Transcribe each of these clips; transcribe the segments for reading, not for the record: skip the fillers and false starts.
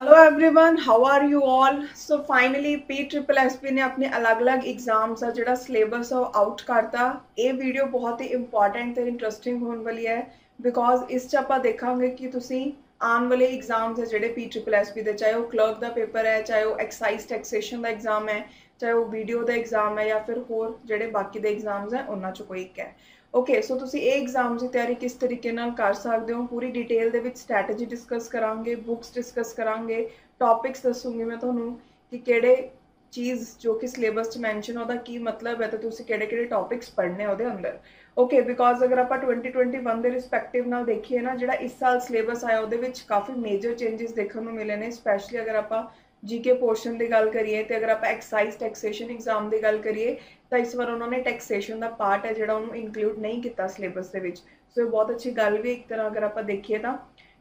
Hello everyone, how are you all. So finally PSSB ने अपने अलग अलग एग्जाम्स का जोड़ा सिलेबस आउट करता। ये वीडियो बहुत ही इंपॉर्टेंट तो इंटरस्टिंग होने वाली है बिकॉज इस आप देखांगे कि तुसी आने वाले एग्जाम्स है जोड़े PSSB के, चाहे वो क्लर्क का पेपर है, चाहे वो एक्साइज टैक्सेशन का एग्जाम है, चाहे वो वीडियो का एग्जाम है या फिर होर जोड़े बाकी के एग्जाम्स हैं उन्होंने चो कोई एक है। ओके, सो तुसी ये एग्जाम की तैयारी किस तरीके नाल कर सकते हो, पूरी डिटेल दे विच स्ट्रैटेजी डिस्कस करांगे, बुक्स डिस्कस करांगे, टॉपिक्स दसूंगी मैं तुहानू कि किहड़े चीज़ जो कि सिलेबस च मैंशन है की मतलब है, तो तुसी किहड़े टॉपिक्स पढ़ने उहदे अंदर। ओके, बिकॉज अगर आप 2021 के रिस्पैक्टिव नाल देखिए ना, जिहड़ा इस साल सिलेबस आया उहदे विच काफ़ी मेजर चेंजिस देखने को मिले ने। स्पैशली अगर आप जीके पोर्शन की गल करिए तो अगर आप एक्साइज टैक्सेशन एग्जाम की गल करिए तो इस बार उन्होंने टैक्सेशन का पार्ट है जो उन्होंने इंक्लूड नहीं किया सिलेबस के। सो ये बहुत अच्छी गल भी एक तरह अगर आप देखिए तो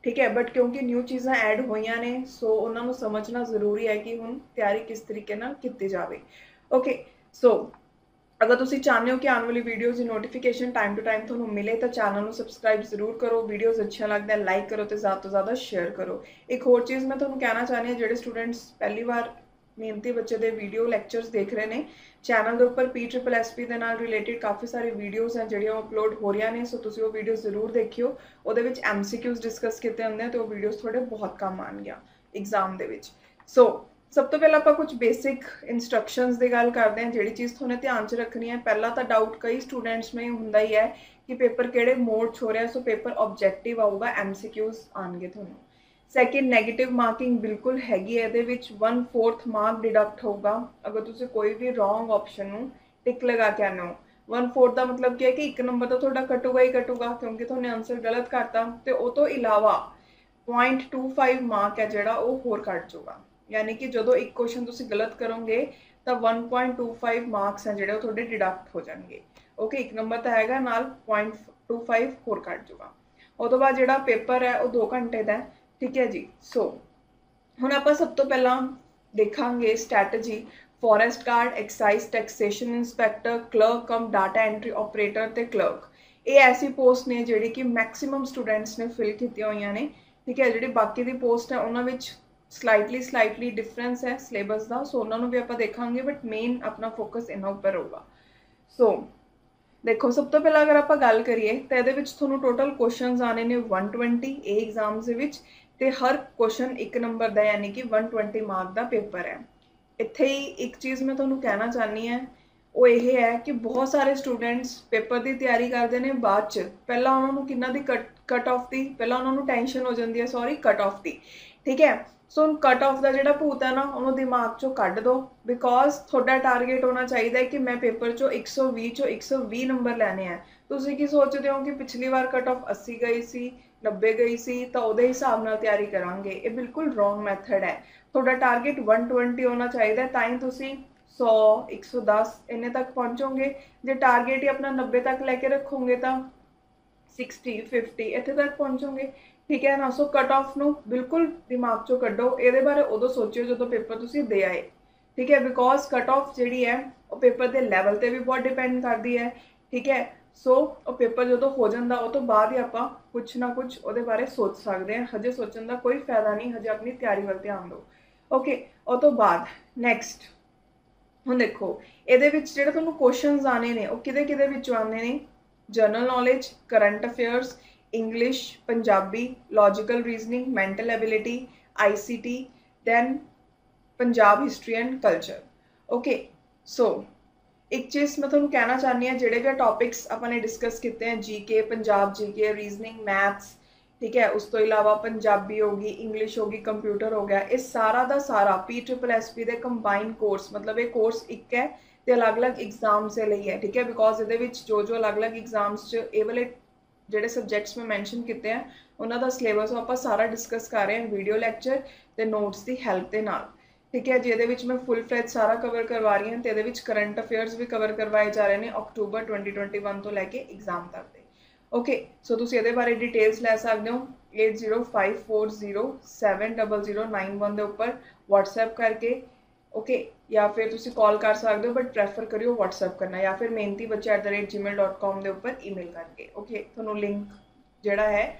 ठीक है, बट क्योंकि न्यू चीज़ा ऐड हुई ने सो उन्होंने समझना जरूरी है कि हुण तैयारी किस तरीके की जाए। ओके, सो अगर तुम चाहते हो कि आने वाली वीडियोज़ की नोटिफिकेशन टाइम टू टाइम थोड़ा मिले तो चैनल को सबसक्राइब जरूर करो, वीडियोज़ अच्छिया लगता है लाइक करो तो ज़्यादा तो ज़्यादा शेयर करो। एक होर चीज़ मैं तुम्हें कहना चाहती हूँ, जो स्टूडेंट्स पहली बार मेहनती बच्चे के वीडियो लैक्चर्स देख रहे हैं, चैनल के उपर PSSB के नाल रिलेटेड काफ़ी सारी वीडियोज़ हैं जो अपलोड हो रही ने। सो तुम वो वीडियो जरूर देखियो, वो MCQs डिस्कस किए होंगे तो वो वीडियोज़ थोड़े बहुत काम आएंगे एग्जाम के। सो सब तो पहले आप कुछ बेसिक इंस्ट्रक्शंस की गल करते हैं, जी चीज़ थोड़े ध्यान च रखनी है। पहला तो डाउट कई स्टूडेंट्स में होंदा ही है कि पेपर किहड़े मोड च हो रहा है। सो पेपर ऑब्जेक्टिव आऊगा, MCQs आएंगे थोड़ा। सैकेंड, नैगेटिव मार्किंग बिल्कुल हैगी है, ये 1/4 मार्क डिडक्ट होगा अगर तुम कोई भी रॉन्ग ऑप्शन में टिक लगा के आने हो। 1/4 का मतलब क्या है कि 1 नंबर तो थोड़ा कटूगा ही कटूगा क्योंकि तुमने आंसर गलत करता, तो वो तो इलावा 0.25 मार्क है जोड़ा वो होर कट जाऊगा। यानी कि जो एक क्वेश्चन तुम गलत करोगे तो 1.25 मार्क्स हैं जो थोड़े डिडक्ट हो जाएंगे। ओके, 1 नंबर तो है नाल 0.25 होर कट जाऊगा। उस तो बाद जो पेपर है वो 2 घंटे का है। ठीक है जी। सो हुण आप सब तो पहला देखांगे strategy forest guard, excise taxation inspector, clerk cum data entry operator ते क्लर्क। ये ऐसी पोस्ट ने जिहड़ी कि मैक्सीमम स्टूडेंट्स ने फिल की हुई ने। ठीक है, जी बाकी दी पोस्ट है उन्होंने स्लाइटली डिफरेंस है सिलेबस का, सो उन्होंने भी आप देखांगे, बट मेन अपना फोकस इन्हों पर होगा। सो देखो, सब तो पहला अगर आप गल करिए तो ये थोड़ा टोटल क्वेश्चन आने ने 120 एग्जाम के हर क्वेश्चन 1 नंबर का, यानी कि 120 मार्क का पेपर है। इत्थे ही एक चीज़ मैं तुहानू कहना चाहनी है, वो ये है कि बहुत सारे स्टूडेंट्स पेपर की तैयारी करते हैं बाद च पहला उन्होंने किन्ना दी कट ऑफ की पहला उन्होंने टेंशन हो जाती है, सॉरी कट ऑफ की। ठीक है, सो कट ऑफ का जो भूत है ना उन्होंने दिमाग चो कढ़ दो, बिकॉज थोड़ा टारगेट होना चाहिए कि मैं पेपर चो 120 चो 120 नंबर लैने हैं। तुसीं की सोचते हो कि पिछली बार कट ऑफ 80 गई सी, 90 गई सी, तो उहदे हिसाब नाल तैयारी करांगे। ये बिल्कुल रॉन्ग मैथड है। थोड़ा टारगेट 120 होना चाहिए, ताई तुसीं 100 110 इन्ने तक पहुँचोगे। जो टारगेट ही अपना 90 तक लैके रखोगे तो 60 50 इत्थे तक पहुँचोगे। ठीक है ना। सो कट ऑफ न बिल्कुल दिमाग चो कड्डो, ये बारे उदों सोचियो जो पेपर तुसीं दे आए। ठीक है, बिकॉज कट ऑफ जी है वो पेपर के लैवल पर भी बहुत डिपेंड करती है। ठीक है, सो पेपर जो हो जाता वो तो बाद ही आप कुछ ना कुछ वो बारे सोच सकते हैं। हजे सोचने का कोई फायदा नहीं, हजे अपनी तैयारी वाल ध्यान दो। ओके, उस तो बाद नैक्सट हुण देखो ये जो क्वेश्चन आने ने वो किदे किदे विचों आने ने, general knowledge, current affairs, English, Punjabi, logical reasoning, mental ability, ICT, then Punjab history and culture. Okay, so एक चीज़ मैं तुहानू कहना चाहनी है, जोड़े भी टॉपिक्स अपने डिस्कस किए हैं, GK, Punjab GK, reasoning, maths, ठीक है, उस तो इलावा पंजाबी होगी, इंग्लिश होगी, कंप्यूटर हो गया, ये सारा का सारा PSSB के कंबाइन कोर्स, मतलब ये कोर्स एक है तो अलग अलग एग्जाम से लिए है। ठीक है, बिकॉज ये जो अलग अलग एग्जाम्स ये वाले जोड़े सबजैक्ट्स में मैंशन किए हैं उन्होंने सिलेबस आप सारा डिस्कस कर रहे हैं वीडियो लैक्चर तो नोट्स की हेल्प के नाल। ठीक है जी, ये मैं फुल फ्लैज सारा कवर करवा रही हूँ, तो ये करंट अफेयर्स भी कवर करवाए जा रहे हैं अक्टूबर 2021 तो लैके एग्जाम तक के। ओके, सो तुम ये बारे डिटेल्स लै सकते हो 8054070091 के उपर व्हाट्सएप करके। ओके, या फिर तुम कॉल कर सकते हो, बट प्रैफर करियो व्हाट्सएप करना, या फिर mehnatibachche@gmail.com के उपर ईमेल करके। ओके, थोनों लिंक जोड़ा है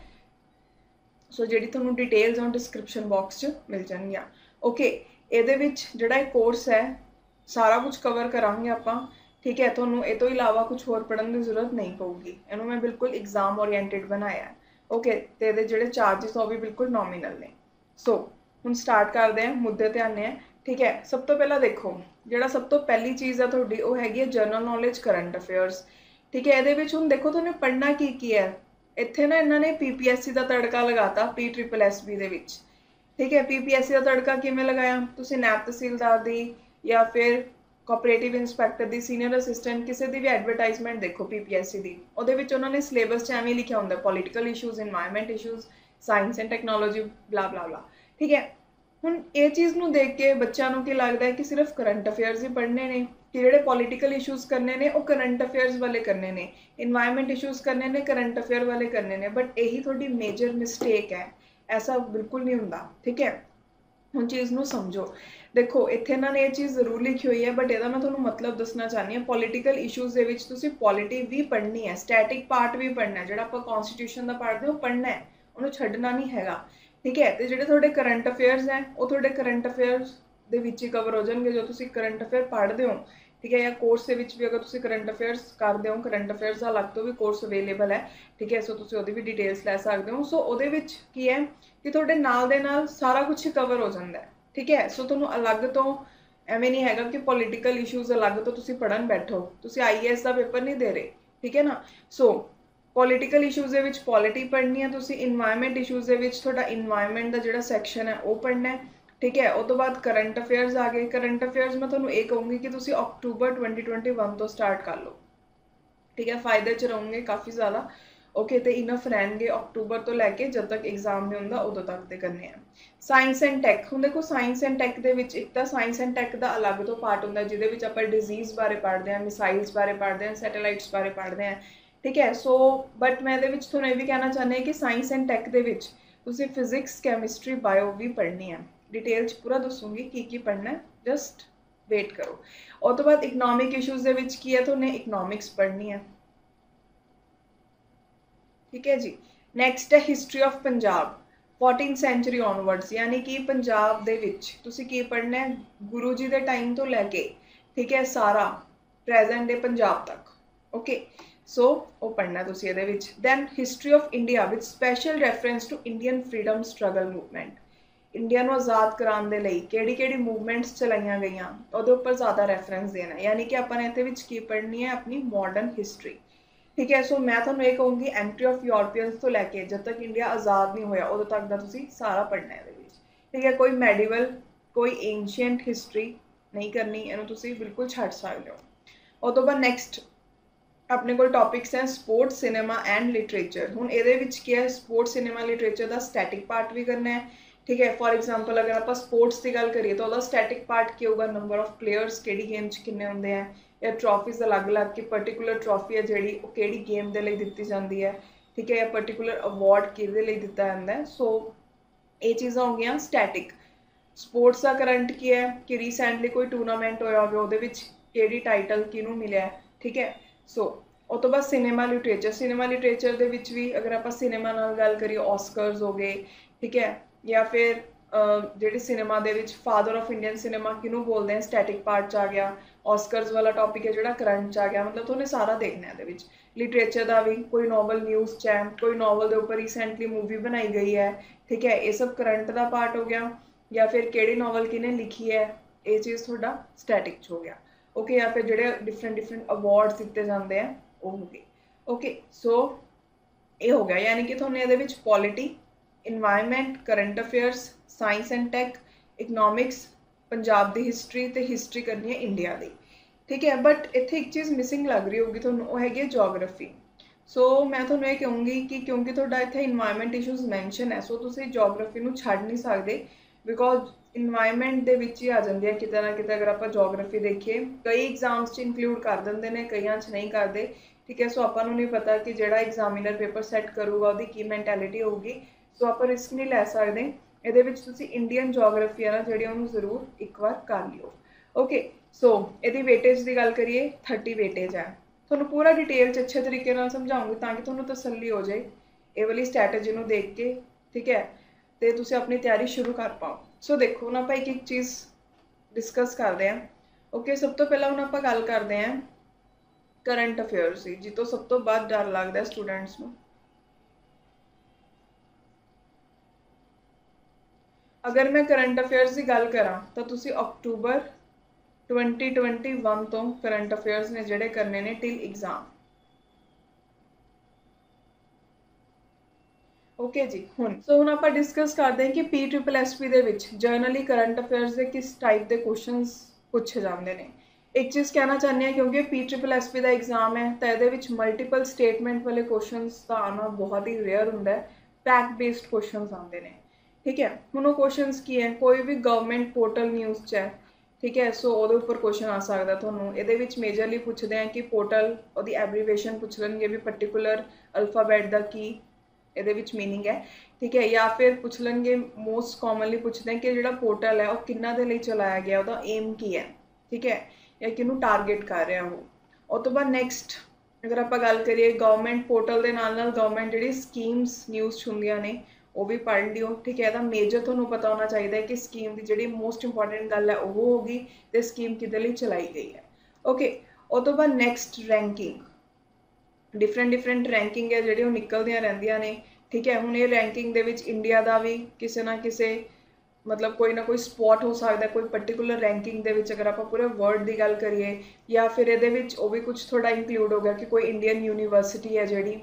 सो जिहड़ी तुहानूं डिटेल्स ऑन डिस्क्रिप्शन बॉक्स च मिल जाणगियां। ओके, इहदे विच जिहड़ा कोर्स है सारा कुछ कवर करांगे आपां, ठीक है। तुहानूं इह तों इलावा कुछ होर पढ़न की जरूरत नहीं पऊगी। इहनूं मैं बिल्कुल एग्जाम ओरिएंटेड बनाया है। ओके, ते इहदे जिहड़े चार्जिस वो भी बिल्कुल नॉमिनल ने। सो हुण स्टार्ट करते हैं, मुद्दे ते आने हैं, ठीक है। सब तो पहला देखो, जिहड़ा सब तो पहली चीज़ है तुहाडी वो हैगी है जनरल नॉलेज करंट अफेयर्स, ठीक है। इहदे विच हुण देखो तुहानूं पढ़ना की है। इत्थे ना इन्होंने PPSC का तड़का लगाता PSSB दे विच, ठीक है। PPSC का तड़का किवें लगाया, तुसीं नैब तहसीलदार दी या फिर कोऑपरेटिव इंस्पैक्टर दी, सीनियर असिस्टेंट किसी दी भी एडवरटाइजमेंट देखो PPSC दी, उहदे विच उन्होंने सिलेबस च एवें लिखिया हुंदा political issues, environment issues, science and technology, blah blah blah, ठीक है। हुण ये चीज़ नूं देख के बच्चों को की लगता है कि सिर्फ करंट अफेयर्स ही पढ़ने ने, कि जिहड़े पॉलिटिकल इशूज़ करने ने वो करंट अफेयर्स वाले करने ने, एनवायरनमेंट इशूज़ करने ने करंट अफेयर वाले करने ने। बट यही थोड़ी मेजर मिसटेक है, ऐसा बिल्कुल नहीं हुंदा, ठीक है। हुण चीज़ नूं समझो, देखो इत्थे इन्होंने ये चीज़ जरूर लिखी हुई है, बट इहदा मैं तुहानूं मतलब दसना चाहनी हाँ। पॉलिटिकल इशूज़ दे विच तुसीं पॉलिटी भी पढ़नी है, स्टैटिक पार्ट भी पढ़ना है, जिहड़ा आपां कॉन्स्टिट्यूशन दा पढ़दे हो पढ़ना है, उन्होंने छड्डना नहीं हैगा, ठीक है। तो जिहड़े तुहाडे करंट अफेयर्स हैं वो तुहाडे करंट अफेयर्स दे विच ही कवर हो जाणगे जो तुसीं करंट अफेयर पढ़दे हो, ठीक है। या कोर्स दे विच भी अगर तुसीं करंट अफेयर्स करदे हो, करंट अफेयर्स दा अलग तो भी कोर्स अवेलेबल है, ठीक है। सो तुसीं ओहदी भी डिटेल्स लै सकदे हो। सो ओहदे विच की है कि तुहाडे नाल दे नाल सारा कुछ ही कवर हो जांदा है, ठीक है। सो तुहानूं अलग तो एवें नहीं हैगा कि पॉलिटिकल इशूज़ अलग तो तुसीं पढ़न बैठो, तुसीं IAS का पेपर नहीं दे रहे, ठीक है ना। सो पॉलिटिकल इशूज़ दे विच पॉलिटी पढ़नी है, तुसीं इन्वायरनमेंट इशूज़ दे विच तुहाडा इन्वायरनमेंट का जिहड़ा सैक्शन है वो पढ़ना है, ठीक है। उस तो बाद करंट अफेयर्स आ गए। करंट अफेयर्स मैं तुहानूं ये कहूँगी कि तुसीं अक्टूबर 2021 तो स्टार्ट कर लो, ठीक है। फायदे च रहोगे काफ़ी ज़्यादा, ओके। तो इनफ रहनगे अक्टूबर तो लैके जब तक एग्जाम नहीं होंदा उदों तक ते करने हैं। साइंस एंड टैक, हुण देखो साइंस एंड टैक दे विच एक तो साइंस एंड टैक का अलग तो पार्ट होंदा जिहदे विच आपां डिजीज़ बारे पढ़ते हैं, मिसाइल्स बारे पढ़ते हैं, सैटेलाइट्स बारे पढ़ते हैं, ठीक है। सो बट मैं ये भी तुहानूं ये भी कहना चाहनी कि साइंस एंड टैक दे विच तुसीं फिजिक्स, कैमिस्ट्री, बायो भी पढ़नी है। डिटेल पूरा दसूँगी की पढ़ना है, जस्ट वेट करो। और तो बाद इकनॉमिक इशूज़ दे विच की है, तुहानूं इकनॉमिक्स पढ़नी है, ठीक है जी। नैक्सट है history of Punjab 14th century onwards, यानी कि पंजाब दे विच तुसीं की पढ़ना है गुरु जी के टाइम तो लैके, ठीक है, सारा प्रेजेंट डे पंजाब तक, ओके। सो वो पढ़ना है तुसीं इहदे विच। Then history of India with special reference to Indian freedom struggle movement, India को आज़ाद कराने के लिए किहड़ी मूवमेंट्स चलाइया गई उहदे उपर ज़्यादा रैफरेंस देना है, यानी कि आपां ने इहदे विच की पढ़नी है अपनी मॉडर्न हिस्टरी, ठीक है। सो मैं तुहानूं ये कहूँगी एंट्री ऑफ यूरोपियंस तो लैके जब तक इंडिया आज़ाद नहीं होया उदों तक का तुसीं सारा पढ़ना है इहदे विच, ठीक है। कोई मेडिवल कोई एंशियंट हिस्टरी नहीं करनी, इहनूं तुसीं बिल्कुल छड्ड सकदे हो। उस तो बाद नैक्सट अपने को टॉपिक्स हैं स्पोर्ट्स, सिनेमा एंड लिटरेचर। हुण इहदे विच की है स्पोर्ट्स, सिनेमा, लिटरेचर का स्टैटिक पार्ट भी करना है, ठीक है। फॉर एग्जाम्पल अगर आप स्पोर्ट्स की गल करिए तो स्टैटिक पार्ट की होगा, नंबर ऑफ प्लेयर्स किहड़ी गेम च किन्ने होंदे हैं, या ट्रॉफीज़ अलग अलग कि पर्टिकुलर ट्रॉफी है जिहड़ी वो किहड़ी गेम दे लई दित्ती जांदी है, ठीक है, या पर्टिकुलर अवार्ड किहदे लई दित्ता जांदा है। सो ये चीज़ां हो गईयां स्टैटिक। स्पोर्ट्स का करंट की है कि रीसेंटली कोई टूर्नामेंट होया होवे उहदे विच किहड़ी टाइटल किहनूं मिलिया है, ठीक है। सो उस तो बाद सिनेमा लिटरेचर, सिनेमा लिटरेचर दे विच भी अगर आप सिनेमा नाल गल करिए ऑस्कर्स हो गए, ठीक है, या फिर जिहड़ी सिनेमा दे विच फादर ऑफ इंडियन सिनेमा किहनूं बोलते हैं स्टैटिक पार्ट च आ गया, ऑस्कर्स वाला टॉपिक है जिहड़ा करंट च आ गया, मतलब तुहानूं सारा देखना है इहदे विच। लिटरेचर का भी कोई नॉवल न्यूज़ च है, कोई नॉवल के उपर रीसेंटली मूवी बनाई गई है, ठीक है, ये सब करंट का पार्ट हो गया। या फिर किहड़ी नॉवल किहने लिखी है, ये चीज़ तुहाडा स्टैटिक च हो गया, ओके। या फिर जिहड़े डिफरेंट डिफरेंट अवार्ड्स दिते जाते हैं वो हो गए, ओके। सो ये हो गया, यानी कि तुहानूं इहदे विच polity, environment, current affairs, science and tech, economics, Punjab की हिस्टरी तो हिस्टरी करनी है इंडिया की, ठीक है। बट इत्थे एक चीज़ मिसिंग लग रही होगी तुहानूं, वो हैगी जोग्राफी। सो मैं तुहानूं ये कहूँगी कि क्योंकि तुहाडा इत्थे इन्वायरनमेंट इशूज़ मैंशन है, सो तुसीं जोग्राफी नूं छड्ड नहीं सकदे, बिकॉज इन्वायरनमेंट दे विच ही आ जाती है किते ना किते। अगर आप जोग्राफी देखिए कई एग्जाम्स च इंक्लूड कर देंगे ने, कईयां च नहीं करते, ठीक है। सो आपां नूं नहीं पता कि जिहड़ा एग्जामिनर पेपर सैट करूगा उहदी की मैंटैलिटी होगी, सो आप रिस्क नहीं लै सकदे। इहदे विच तुसीं इंडियन जोग्राफी है ना जिहड़ी उहनूं जरूर एक बार कर लिओ, ओके। सो इहदी वेटेज की गल करिए 30 वेटेज है। तुहानूं पूरा डिटेल च अच्छे तरीके नाल समझाऊंगी ताकि तुहानूं तसल्ली हो जाए ये वाली स्ट्रैटेजी नूं देख के, ठीक है, तो तुसीं अपनी तैयारी शुरू कर पाओ। सो देखो हुण आपां एक चीज़ डिस्कस करते हैं। ओके, सब तो पहला हुण आपां गल करते हैं करंट अफेयर्स की, जितों सब तो वध डर लगता है स्टूडेंट्स नूं। अगर मैं करंट अफेयर्स की गल करा तो तुसीं अक्टूबर 2021 तो करंट अफेयर्स ने जिहड़े करने ने टिल एग्जाम। ओके जी, हुण आपां डिस्कस करते हैं कि PSSB दे विच जर्नली करंट अफेयर्स के किस टाइप के क्वेश्चनस पूछे जाते हैं। एक चीज़ कहना चाहते हैं क्योंकि PSSB का एग्जाम है तो ये मल्टीपल स्टेटमेंट वाले क्वेश्चनस का आना बहुत ही रेयर होंगे, फैक्ट बेस्ड क्वेश्चनस आते हैं। ठीक है, हुण क्वेश्चनस की है, कोई भी गवर्नमेंट पोर्टल न्यूज़ च है, ठीक है, सो वो उपर क्वेश्चन आ सकता थोनों। ये मेजरली पूछते हैं कि पोर्टल और एब्रीवेशन पूछ लेंगे भी पर्टिकुलर अल्फाबैट का की ये मीनिंग है, ठीक है, या फिर पूछ लेंगे मोस्ट कॉमनली पूछते हैं कि जो पोर्टल है वो किन्ना दे लिए चलाया गया, वो एम की है, ठीक है, या किनू टारगेट कर रहा हो। और तो बाद नैक्सट अगर आप गल करिए गवर्नमेंट पोर्टल के नाल गवर्नमेंट जी स्कीम्स न्यूज़ होंदियां ने वो भी पढ़ लियो। ठीक है, मेजर थोनों पता होना चाहिए कि स्कीम की जी मोस्ट इंपॉर्टेंट गल है वो होगी तो स्कीम किदे लिए चलाई गई है। ओके, और तो बाद नैक्सट रैंकिंग, डिफरेंट रैंकिंग है जी निकलदियां रहिंदियां ने। ठीक है, हुण ये रैंकिंग दे विच इंडिया का भी किसी ना किसी मतलब कोई ना कोई स्पॉट हो सकता है, कोई पर्टिकुलर रैंकिंग दे विच अगर आप पूरे वर्ल्ड की गल करिए, या फिर ये भी कुछ थोड़ा इंक्लूड हो गया कि कोई इंडियन यूनीवर्सिटी है जी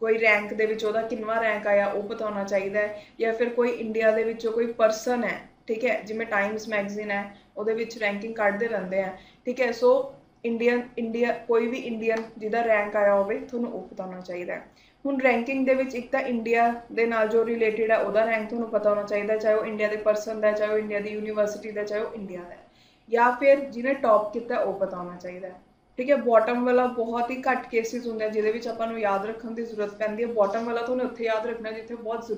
कोई रैंक दे विच ओहदा किन्नवां रैंक आया वो पता होना चाहिए, या फिर कोई इंडिया दे विचों कोई परसन है, ठीक है, जिमें टाइम्स मैगजीन है वो रैंकिंग कढ़ते रहते हैं। ठीक है, सो इंडिया कोई भी इंडियन जिहदा रैंक आया होवे तुहानूं वो पता होना चाहिए। हुण रैंकिंग दे विच एक तो इंडिया दे नाल जो रिलेटिड है उहदा रैंक तुहानूं पता होना चाहिए, चाहे वो इंडिया के परसन का, चाहे वो इंडिया की यूनीवर्सिटी का, चाहे वो इंडिया का, या फिर जिन्हें टॉप किया वो पता होना चाहिए। ठीक है, बॉटम वाला बहुत ही घट केसिस होंगे जिहदे आपां याद रखने की जरूरत पैंदी है। बॉटम वाला तुहानूं उत्थे याद रखना जिथे बहुत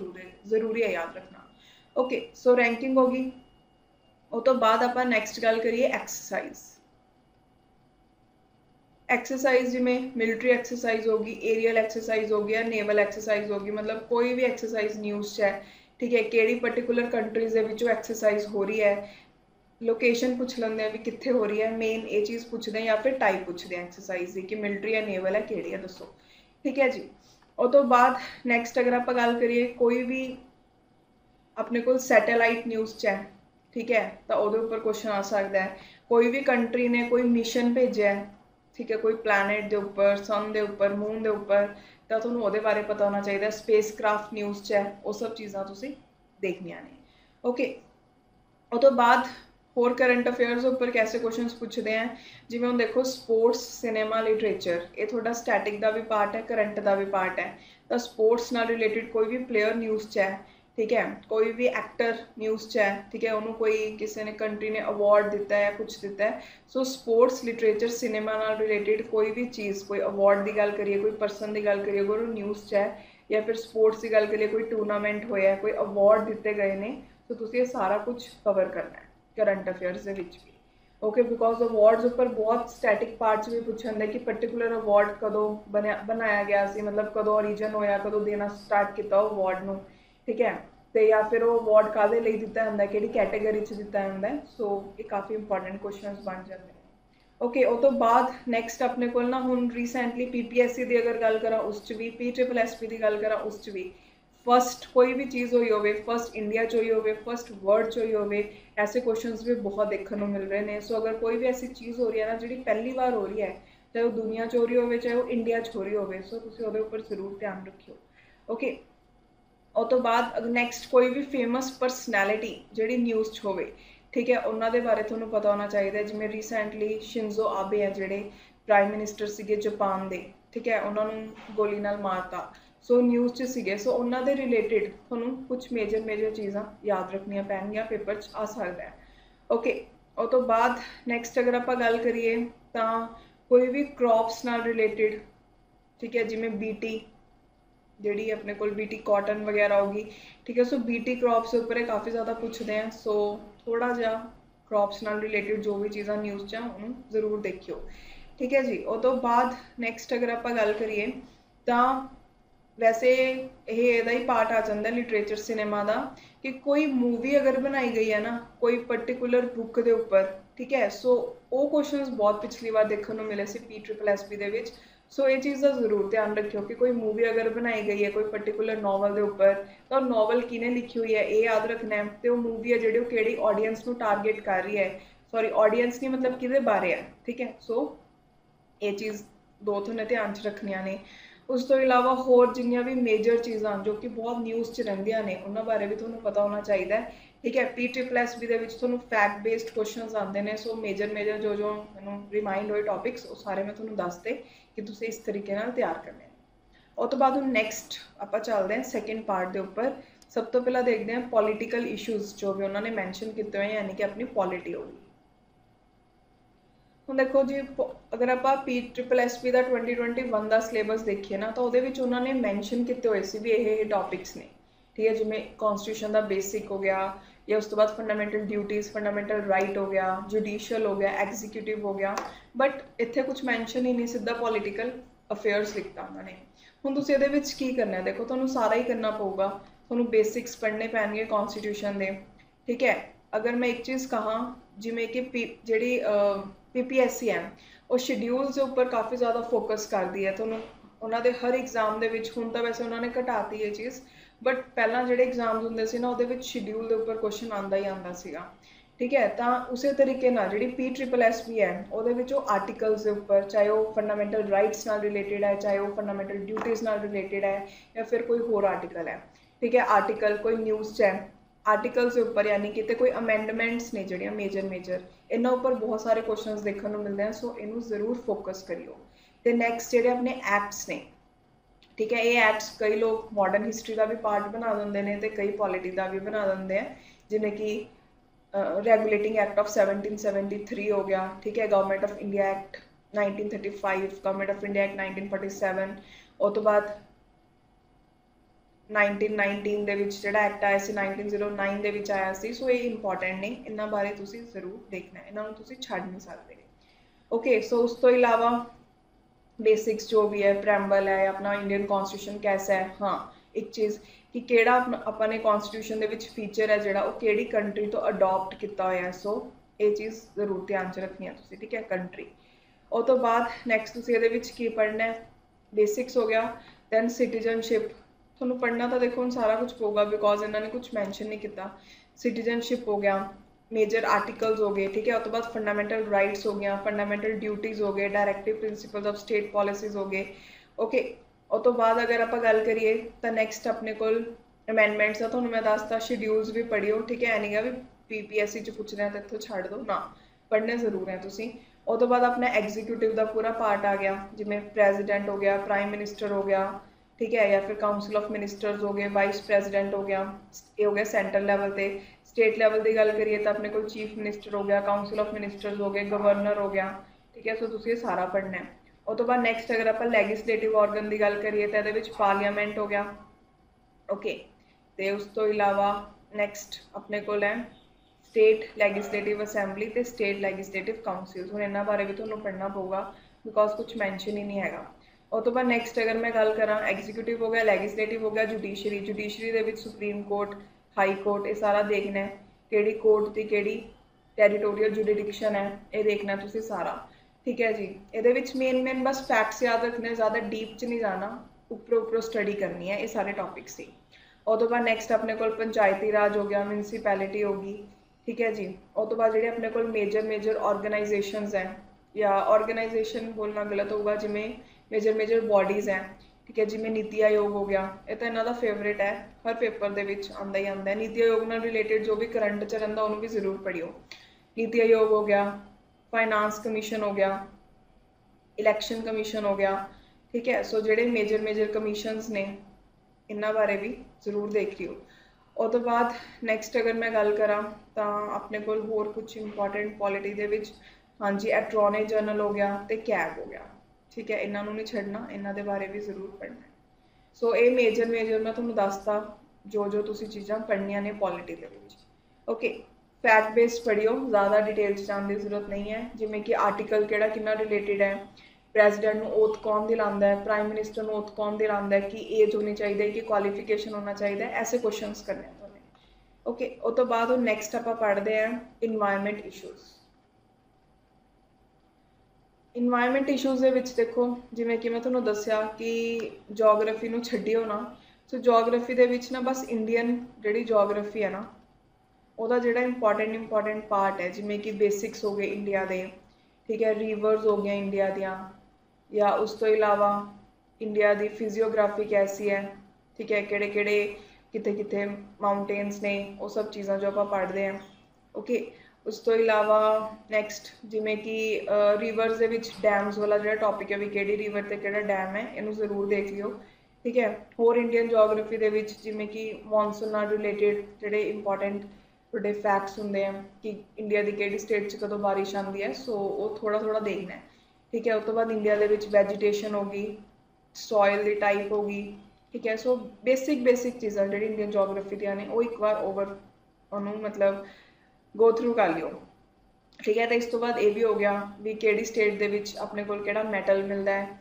जरूरी है याद रखना। ओके, सो रैंकिंग होगी। उस तो बाद आपां नैक्सट गल करिए एक्सरसाइज जिमें मिलिट्री एक्सरसाइज होगी, एरियल एक्सरसाइज होगी, या नेवल एक्सरसाइज होगी, मतलब कोई भी एक्सरसाइज न्यूज़ है। ठीक है, किहड़ी पर्टिकुलर कंट्रीज दे विचों एक्सरसाइज हो रही है, लोकेशन पूछ लेंगे हैं भी कित्थे हो रही है, मेन ये चीज़ पूछते हैं, या फिर टाइप पूछते हैं एक्सरसाइज की कि मिलिट्री है, नेवल है, किहड़ी है, दसो। ठीक है जी, और तो बाद नैक्सट अगर आप गल करिए कोई भी अपने को सैटेलाइट न्यूज़ है, ठीक है, तो वो उपर क्वेश्चन आ सकता है। कोई भी कंट्री ने कोई मिशन भेजा है, ठीक है, कोई प्लैनेट के उपर, सन के उपर, मून के उपर, तो तुहानूं उहदे बारे पता होना चाहिए। स्पेस क्राफ्ट न्यूज़ है वो सब चीज़ां तुसीं देखनियां ने। ओके, और तो बाद होर करंट अफेयर्स उपर कैसे क्वेश्चन पूछते हैं, जिवें हुण देखो स्पोर्ट्स, सिनेमा, लिटरेचर, ये थोड़ा स्टैटिक का भी पार्ट है, करंट का भी पार्ट है। तो स्पोर्ट्स नाल रिलेटिड कोई भी प्लेयर न्यूज़ है, ठीक है, कोई भी एक्टर न्यूज़ है, ठीक है, उन्होंने कोई किसी ने कंट्री ने अवार्ड दिता है, कुछ दिता है। सो स्पोर्ट्स, लिटरेचर, सिनेमा नाल रिलेटिड कोई भी चीज़, कोई अवार्ड की गल करिए, कोई परसन की गल करिए, कोई न्यूज़ है, या फिर स्पोर्ट्स की गल करिए, कोई टूर्नामेंट होया, कोई अवार्ड दिते गए हैं, तो तुसीं ये सारा कुछ कवर करना है करंट अफेयर्स भी। ओके, बिकॉज अवार्ड्स उपर बहुत स्टैटिक पार्ट्स भी पूछते कि पर्टिकुलर अवार्ड कदों बनाया गया सी, मतलब कदों ओरीजन होया, कदों देना स्टार्ट किया अवार्ड नूं, ठीक है, तो या फिर वो अवार्ड काहदे लई दिता हुंदा, किहड़ी कैटेगरी च दिता हुंदा। सो ये काफ़ी इंपॉर्टेंट क्वेश्चन बन जाते हैं। ओके, उस तो बाद नैक्सट अपने को ना हुण रीसेंटली PPSC की अगर गल करा उस भी, PSSB की गल करा उस भी फर्स्ट कोई भी चीज़ हुई होवे, फर्स्ट इंडिया च हुई होवे, फर्स्ट वर्ल्ड च हुई होवे, ऐसे क्वेश्चंस भी बहुत देखने को मिल रहे हैं। सो अगर कोई भी ऐसी चीज़ हो रही है ना जी पहली बार हो रही है, चाहे वो दुनिया च हो रही हो, चाहे वो इंडिया च हो रही हो, सो तुसीं उहदे उपर जरूर ध्यान रखियो। ओके, और तो बाद नैक्सट कोई भी फेमस परसनैलिटी जी न्यूज़ होवे, ठीक है, उन्होंने बारे तुहानूं पता होना चाहिए। जिवें रीसेंटली शिंजो आबे है जिहड़े प्राइम मिनिस्टर सीगे जापान के, ठीक है, उन्होंने गोली नाल मारता, सो न्यूज़ च सीगे, सो उन्होंने रिलेटिड तुहानूं कुछ मेजर चीज़ां याद रखनियां पैणगियां, पेपर च आ सकदा है। ओके, और तो बाद नैक्सट अगर आप गल करिए तो कोई भी क्रॉप्स नाल रिलेटिड, ठीक है, जिवें BT जी अपने को BT कॉटन वगैरह होगी, ठीक है, सो BT क्रॉप्स के उपर काफ़ी ज़्यादा पूछते हैं। सो थोड़ा जहा क्रॉप्स नाल रिलेटिड जो भी चीज़ां न्यूज़ च उन्होंने जरूर देखियो। ठीक है जी, और तो बाद नैक्सट अगर आप गल करिए तो वैसे ਇਹ ਇਹਦਾ ਹੀ ਪਾर्ट आ ਜਾਂਦਾ लिटरेचर सिनेमा ਦਾ कि कोई मूवी अगर बनाई गई है ना कोई पर्टिकुलर बुक ਦੇ ਉੱਪਰ ठीक है सो ਉਹ क्वेश्चंस बहुत पिछली बार देखने ਨੂੰ मिले सी PSSB ਦੇ ਵਿੱਚ सो ये चीज़ का जरूर ध्यान रखियो कि कोई मूवी अगर बनाई गई है कोई पर्टिकुलर नॉवल के उपर तो नॉवल किने लिखी हुई है ये याद रखना है तो मूवी है जी कि ऑडियंस को टारगेट कर रही है सॉरी ऑडियंस नहीं मतलब कि बारे है ठीक है सो ये चीज़ दो थोड़े ध्यान च रखनिया ने उस तो इलावा होर जिन्नियां भी मेजर चीज़ां जो कि बहुत न्यूज़ च रहिंदियां ने उन्हां बारे भी तुहानूं पता होना चाहिए ठीक है PSSB दे विच तुहानूं फैक्ट बेस्ड क्वेश्चनस आते हैं सो मेजर जो जो मैनूं रिमाइंड होए टॉपिक्स वो सारे मैं तुहानूं दसते कि तुसीं इस तरीके नाल तैयार करने उस तो बाद हुण नैक्सट आपां चलदे हैं सैकेंड पार्ट के उपर सब तो पहला देखते हैं पॉलीटिकल इशूज़ जो भी उन्होंने मैंशन किए हुए यानी कि अपनी पॉलिटी होगी ਹੁਣ देखो जी अगर आप PSSB का 2021 का सिलेबस देखिए ना तो वो उन्होंने मैंशन किए हुए सी भी ये टॉपिक्स ने ठीक है जिमें कॉन्स्टिट्यूशन का बेसिक हो गया या उस तो बाद फंडामेंटल ड्यूटीज़ फंडामेंटल राइट हो गया जुडिशियल हो गया एग्जीक्यूटिव हो गया बट इत्थे कुछ मैंशन ही नहीं सीधा पॉलीटिकल अफेयर्स लिखता उन्होंने हुण तुसीं इहदे विच की करना है देखो तुहानूं सारा ही करना पऊगा तुहानूं बेसिक्स पढ़ने पैणगे कॉन्स्टिट्यूशन दे ठीक है अगर मैं एक चीज़ कहाँ जिमें कि जिहड़ी PPSC है वो शेड्यूल्स के उपर काफ़ी ज़्यादा फोकस करती है तो उन्होंने हर एग्जाम के हुण तो वैसे उन्होंने घटाती ये चीज़ बट पहला जो एग्जाम्स होंगे सी ना वो शेड्यूल के उपर क्वेश्चन आता ही आता सीगा ठीक है तो उस तरीके ना जी PSSB है वो आर्टिकल्स के उपर चाहे वो फंडामेंटल राइट्स नाल रिलेटेड है चाहे वो फंडामेंटल ड्यूटीज़ नाल रिलेटेड है या फिर कोई होर आर्टिकल है ठीक है आर्टिकल कोई न्यूज़ है आर्टिकल्स के उपर यानी कि कोई अमेंडमेंट्स ने जड़ियाँ मेजर इन्हों उपर बहुत सारे क्वेश्चंस देखने को मिलते हैं सो इनू जरूर फोकस करियो तो नैक्सट जोड़े अपने एक्ट्स ने ठीक है ये एक्ट्स कई लोग मॉडर्न हिस्टरी का भी पार्ट बना देंगे ने तो कई पॉलिटी का भी बना देंगे हैं जिमें कि रेगूलेटिंग एक्ट ऑफ 1773 हो गया ठीक है government of India act 1935 government of India act 1947 और तो बाद 1919 ਦੇ ਵਿੱਚ ਜਿਹੜਾ ਐਕਟ ਆਇਆ ਸੀ 1909 ਦੇ ਵਿੱਚ ਆਇਆ ਸੀ ਸੋ ਇਹ ਇੰਪੋਰਟੈਂਟ ਨੇ ਇਹਨਾਂ ਬਾਰੇ ਤੁਸੀਂ ਜ਼ਰੂਰ ਦੇਖਣਾ ਹੈ ਇਹਨਾਂ ਨੂੰ ਤੁਸੀਂ ਛੱਡ ਨਹੀਂ ਸਕਦੇ ओके सो उस तो इलावा बेसिक्स जो भी है प्रैम्बल है अपना इंडियन कॉन्स्टिट्यूशन कैसा है हाँ एक चीज़ कि केड़ा अपने कॉन्स्टिट्यूशन दे विच फीचर है जिहड़ा वो केड़ी कंट्री तो अडॉप्ट किया होया है सो ये चीज़ जरूर ध्यान च रखनी है तुसीं ठीक है कंट्री उस तो बाद नैक्सट तुसीं इहदे विच की पढ़ना है बेसिक्स हो गया दैन सिटीजनशिप थोड़ा पढ़ना तो देखो सारा कुछ होगा बिकॉज इन्होंने कुछ मैंशन नहीं किया सिटीजनशिप हो गया मेजर आर्टिकल्स हो गए ठीक है उस तो बाद फंडामेंटल राइट्स हो गया फंडामेंटल ड्यूटीज़ हो गए directive principles of state policies हो गए ओके उस तो बाद अगर आप गल करिए तो नैक्सट अपने को अमेंडमेंट्स का थोड़ा मैं दसता शेड्यूल्स भी पढ़ियो ठीक है नहीं भी PPSC च पूछ रहे हैं तो इतों छड़ दो ना पढ़ने जरूर हैं तुसीं उस तो बाद अपना एग्जीक्यूटिव का पूरा पार्ट आ गया जिमें प्रेजिडेंट हो गया प्राइम मिनिस्टर हो गया ठीक है या फिर काउंसिल ऑफ मिनिस्टर्स हो गए वाइस प्रेजिडेंट हो गया ये हो गया सेंट्रल लैवल पे स्टेट लैवल की गल करिए तो अपने को चीफ मिनिस्टर हो गया काउंसिल ऑफ मिनिस्टर्स हो गए गवर्नर हो गया ठीक है सो तुसीं ये सारा पढ़ना है उस तो बाद नैक्सट अगर आप लैगिसलेटिव ऑर्गन की गल करिए तो ये पार्लीमेंट हो गया ओके तो उस तो इलावा नैक्सट अपने को है स्टेट लैगिसलेटिव असैंबली तो स्टेट लैगिसलेटिव काउंसिल हुण इन्हां बारे भी तुहानूं पढ़ना पऊगा बिकॉज कुछ मैंशन ही नहीं है उस तो बाद नैक्सट अगर मैं गल करा एग्जीक्यूटिव हो गया लैगिसलेटिव हो गया जुडिशरी दे विच सुप्रीम कोर्ट हाई कोर्ट ये सारा देखना है किहड़ी कोर्ट की किहड़ी टैरीटोरीअल जुडिडिक्शन है ये देखना तुसीं सारा ठीक है जी ये मेन बस फैक्ट्स याद रखने ज़्यादा डीप च नहीं जाना उपरों स्टडी करनी है ये सारे टॉपिक्स ही उस तो बाद नैक्सट अपने को पंचायती राज हो गया म्यूनसिपैलिटी होगी ठीक है जी उस तो बाद जिहड़े अपने को मेजर ऑर्गेनाइजेशंस हैं या ऑर्गेनाइजेशन बोलना गलत होगा जिमें मेजर बॉडीज़ हैं ठीक है जिमें नीति आयोग हो गया ये तो इन्हों का फेवरेट है हर पेपर के आता ही आता है नीति आयोग नाल रिलेटेड जो भी करंट च रहिंदा उन्होंने भी जरूर पढ़ियो नीति आयोग हो गया फाइनांस कमीशन हो गया इलैक्शन कमीशन हो गया ठीक है सो जोड़े मेजर कमीशनस ने इन्हों बारे भी जरूर देख लियो उस तो बाद नैक्सट अगर मैं गल करा तो अपने को होर कुछ इंपॉर्टेंट पॉलिटी दे विच हाँ जी एटॉर्नी जनरल हो गया तो कैग हो गया ठीक है इन्हों नहीं छड़ना इन्हों के बारे भी जरूर पढ़ना है सो ये मेजर मैं तुहानूं दसता जो तुसीं चीज़ां पढ़नियां ने पॉलिटी दे विच ओके फैक्ट बेस्ड पढ़ियो ज़्यादा डिटेल जाने की जरूरत नहीं है जिमें कि आर्टिकल किहड़ा किन्ना रिलेटेड है ਪ੍ਰੈਜ਼ੀਡੈਂਟ ਨੂੰ ਓਥ ਕੌਣ ਦਿਲਾਉਂਦਾ ਹੈ, ਪ੍ਰਾਈਮ ਮਿਨਿਸਟਰ ਨੂੰ ਓਥ ਕੌਣ ਦਿਲਾਉਂਦਾ ਹੈ, ਕੀ ਏਜ ਹੋਣੀ ਚਾਹੀਦੀ ਹੈ, ਕੀ ਕੁਆਲੀਫਿਕੇਸ਼ਨ ਹੋਣਾ ਚਾਹੀਦਾ ਹੈ, ऐसे ਕੁਐਸਚਨਸ ਕਰਨੇ ਤੁਹਾਨੂੰ। ਓਕੇ, ਉਸ ਤੋਂ ਬਾਅਦ ਹੁਣ ਨੈਕਸਟ ਆਪਾਂ ਪੜ੍ਹਦੇ ਹਾਂ ਇਨਵਾਇਰਮੈਂਟ ਇਸ਼ੂਜ਼। ਇਨਵਾਇਰਮੈਂਟ ਇਸ਼ੂਜ਼ ਦੇ ਵਿੱਚ ਦੇਖੋ, ਜਿਵੇਂ ਕਿ ਮੈਂ ਤੁਹਾਨੂੰ ਦੱਸਿਆ ਕਿ ਜੋਗ੍ਰਾਫੀ ਨੂੰ ਛੱਡਿਓ ਨਾ। ਸੋ ਜੋਗ੍ਰਾਫੀ ਦੇ ਵਿੱਚ ਨਾ ਬਸ ਇੰਡੀਅਨ ਜਿਹੜੀ ਜੋਗ੍ਰਾਫੀ ਹੈ ਨਾ, ਉਹਦਾ ਜਿਹੜਾ ਇੰਪੋਰਟੈਂਟ ਪਾਰਟ ਹੈ, ਜਿਵੇਂ ਕਿ ਬੇਸਿਕਸ ਹੋ ਗਏ ਇੰਡੀਆ ਦੇ, ਠੀਕ ਹੈ, ਰੀਵਰਸ ਹੋ ਗਈਆਂ ਇੰਡੀਆ ਦੀਆਂ, ਜਾਂ ਉਸ ਤੋਂ ਇਲਾਵਾ ਇੰਡੀਆ ਦੀ ਫਿਜ਼ੀਓਗ੍ਰਾਫੀ ਕੈਸੀ ਹੈ, ਠੀਕ ਹੈ, ਕਿਹੜੇ ਕਿਹੜੇ ਕਿਤੇ ਕਿਤੇ ਮਾਊਂਟੇਨਸ ਨੇ, ਉਹ ਸਭ ਚੀਜ਼ਾਂ ਜੋ ਆਪਾਂ ਪੜ੍ਹਦੇ ਹਾਂ। ਓਕੇ, ਉਸ ਤੋਂ ਇਲਾਵਾ ਨੈਕਸਟ ਜਿਵੇਂ ਕਿ ਰਿਵਰਸ ਦੇ ਵਿੱਚ ਡੈਮਸ ਵਾਲਾ ਜਿਹੜਾ ਟੌਪਿਕ ਹੈ, ਵੀ ਕਿਹੜੀ ਰਿਵਰ ਤੇ ਕਿਹੜਾ ਡੈਮ ਹੈ, ਇਹਨੂੰ ਜ਼ਰੂਰ ਦੇਖ ਲਿਓ, ਠੀਕ ਹੈ। ਹੋਰ ਇੰਡੀਅਨ ਜੋਗ੍ਰਾਫੀ ਦੇ ਵਿੱਚ ਜਿਵੇਂ ਕਿ ਮੌਨਸੂਨ ਨਾਲ ਰਿਲੇਟਿਡ ਜਿਹੜੇ ਇੰਪੋਰਟੈਂਟ ਤੁਹਾਡੇ ਫੈਕਟਸ ਹੁੰਦੇ ਆ ਕਿ ਇੰਡੀਆ ਦੀ ਕਿਹੜੀ ਸਟੇਟ 'ਚ ਕਦੋਂ ਬਾਰਿਸ਼ ਆਉਂਦੀ ਹੈ, ਸੋ ਉਹ ਥੋੜ੍ਹਾ ਦੇਖਣਾ ਹੈ, ਠੀਕ ਹੈ। ਉਸ ਤੋਂ ਬਾਅਦ ਇੰਡੀਆ ਦੇ ਵਿੱਚ ਵੈਜੀਟੇਸ਼ਨ ਹੋ ਗਈ, ਸੋਇਲ ਦੀ ਟਾਈਪ ਹੋ ਗਈ, ਠੀਕ ਹੈ। ਸੋ ਬੇਸਿਕ ਚੀਜ਼ਾਂ ਜਿਹੜੀ ਇੰਡੀਅਨ ਜੋਗ੍ਰਾਫੀ ਦੀਆਂ ਨੇ ਉਹ ਇੱਕ ਵਾਰ ਉਹਨੂੰ ਮਤਲਬ ਗੋ ਥਰੂ ਕਰ ਲਿਓ, ਠੀਕ ਹੈ। ਤਾਂ ਇਸ ਤੋਂ ਬਾਅਦ ਇਹ ਵੀ ਹੋ ਗਿਆ ਵੀ ਕਿਹੜੀ ਸਟੇਟ ਦੇ ਵਿੱਚ ਆਪਣੇ ਕੋਲ ਕਿਹੜਾ ਮੈਟਲ ਮਿਲਦਾ ਹੈ,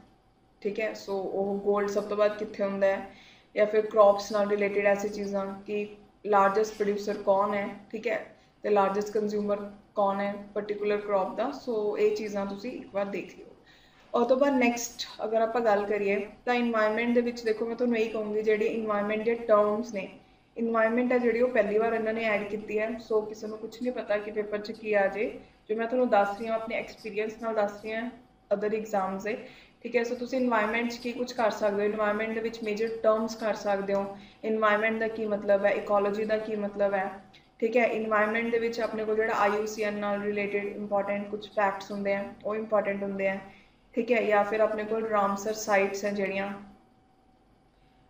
ਠੀਕ ਹੈ। ਸੋ ਉਹ ਗੋਲਡ ਸਭ ਤੋਂ ਬਾਅਦ ਕਿੱਥੇ ਹੁੰਦਾ ਹੈ, ਜਾਂ ਫਿਰ ਕ੍ਰੌਪਸ ਨਾਲ ਰਿਲੇਟਿਡ ਐਸੀ ਚੀਜ਼ਾਂ ਕਿ ਲਾਰਜੈਸਟ ਪ੍ਰੋਡਿਊਸਰ ਕੌਣ ਹੈ, ਠੀਕ ਹੈ, ਅਤੇ ਲਾਰਜੈਸਟ ਕੰਜ਼ਿਊਮਰ ਕੌਣ ਹੈ ਪਰਟੀਕੂਲਰ ਕ੍ਰੌਪ ਦਾ। ਸੋ ਇਹ ਚੀਜ਼ਾਂ ਤੁਸੀਂ ਇੱਕ ਵਾਰ ਦੇਖ ਲਿਓ। ਉਸ ਤੋਂ ਬਾਅਦ ਨੈਕਸਟ ਅਗਰ ਆਪਾਂ ਗੱਲ ਕਰੀਏ ਤਾਂ ਇਨਵਾਇਰਮੈਂਟ ਦੇ ਵਿੱਚ ਦੇਖੋ, ਮੈਂ ਤੁਹਾਨੂੰ ਇਹੀ ਕਹੂੰਗੀ ਜਿਹੜੀ ਇਨਵਾਇਰਮੈਂਟ ਦੇ ਟਰਮਸ ਨੇ, ਇਨਵਾਇਰਮੈਂਟ ਹੈ ਜਿਹੜੀ ਉਹ ਪਹਿਲੀ ਵਾਰ ਇਹਨਾਂ ਨੇ ਐਡ ਕੀਤੀ ਹੈ। ਸੋ ਕਿਸੇ ਨੂੰ ਕੁਛ ਨਹੀਂ ਪਤਾ ਕਿ ਪੇਪਰ 'ਚ ਕੀ ਆ ਜੇ, ਜੋ ਮੈਂ ਤੁਹਾਨੂੰ ਦੱਸ ਰਹੀ ਹਾਂ ਆਪਣੇ ਐਕਸਪੀਰੀਅੰਸ ਨਾਲ ਦੱਸ ਰਹੀ ਹਾਂ ਅਦਰ ਐਗਜ਼ਾਮਸ ਦੇ, ਠੀਕ ਹੈ। ਸੋ ਤੁਸੀਂ ਇਨਵਾਇਰਮੈਂਟ 'ਚ ਕੀ ਕੁਝ ਕਰ ਸਕਦੇ ਹੋ, ਇਨਵਾਇਰਮੈਂਟ ਦੇ ਵਿੱਚ ਮੇਜਰ ਟਰਮਸ ਕਰ ਸਕਦੇ ਹੋ, ਇਨਵਾਇਰਮੈਂਟ ਦਾ ਕੀ ਮਤਲਬ ਹੈ, ਇਕੋਲੋਜੀ ਦਾ ਕੀ ਮਤਲਬ ਹੈ, ਠੀਕ ਹੈ। ਇਨਵਾਇਰਮੈਂਟ ਦੇ ਵਿੱਚ ਆਪਣੇ ਕੋਲ ਜਿਹੜਾ IUCN ਨਾਲ ਰਿਲੇਟਿਡ ਇੰਪੋਰਟੈਂਟ ਕੁਝ ਫੈਕਟਸ ਹੁੰਦੇ ਆ, ਉਹ ਇੰਪੋਰਟੈਂਟ ਹੁੰਦੇ ਆ, ਠੀਕ ਹੈ। ਜਾਂ ਫਿਰ ਆਪਣੇ ਕੋਲ ਰਾਮਸਰ ਸਾਈਟਸ ਹੈ ਜਿਹੜੀਆਂ,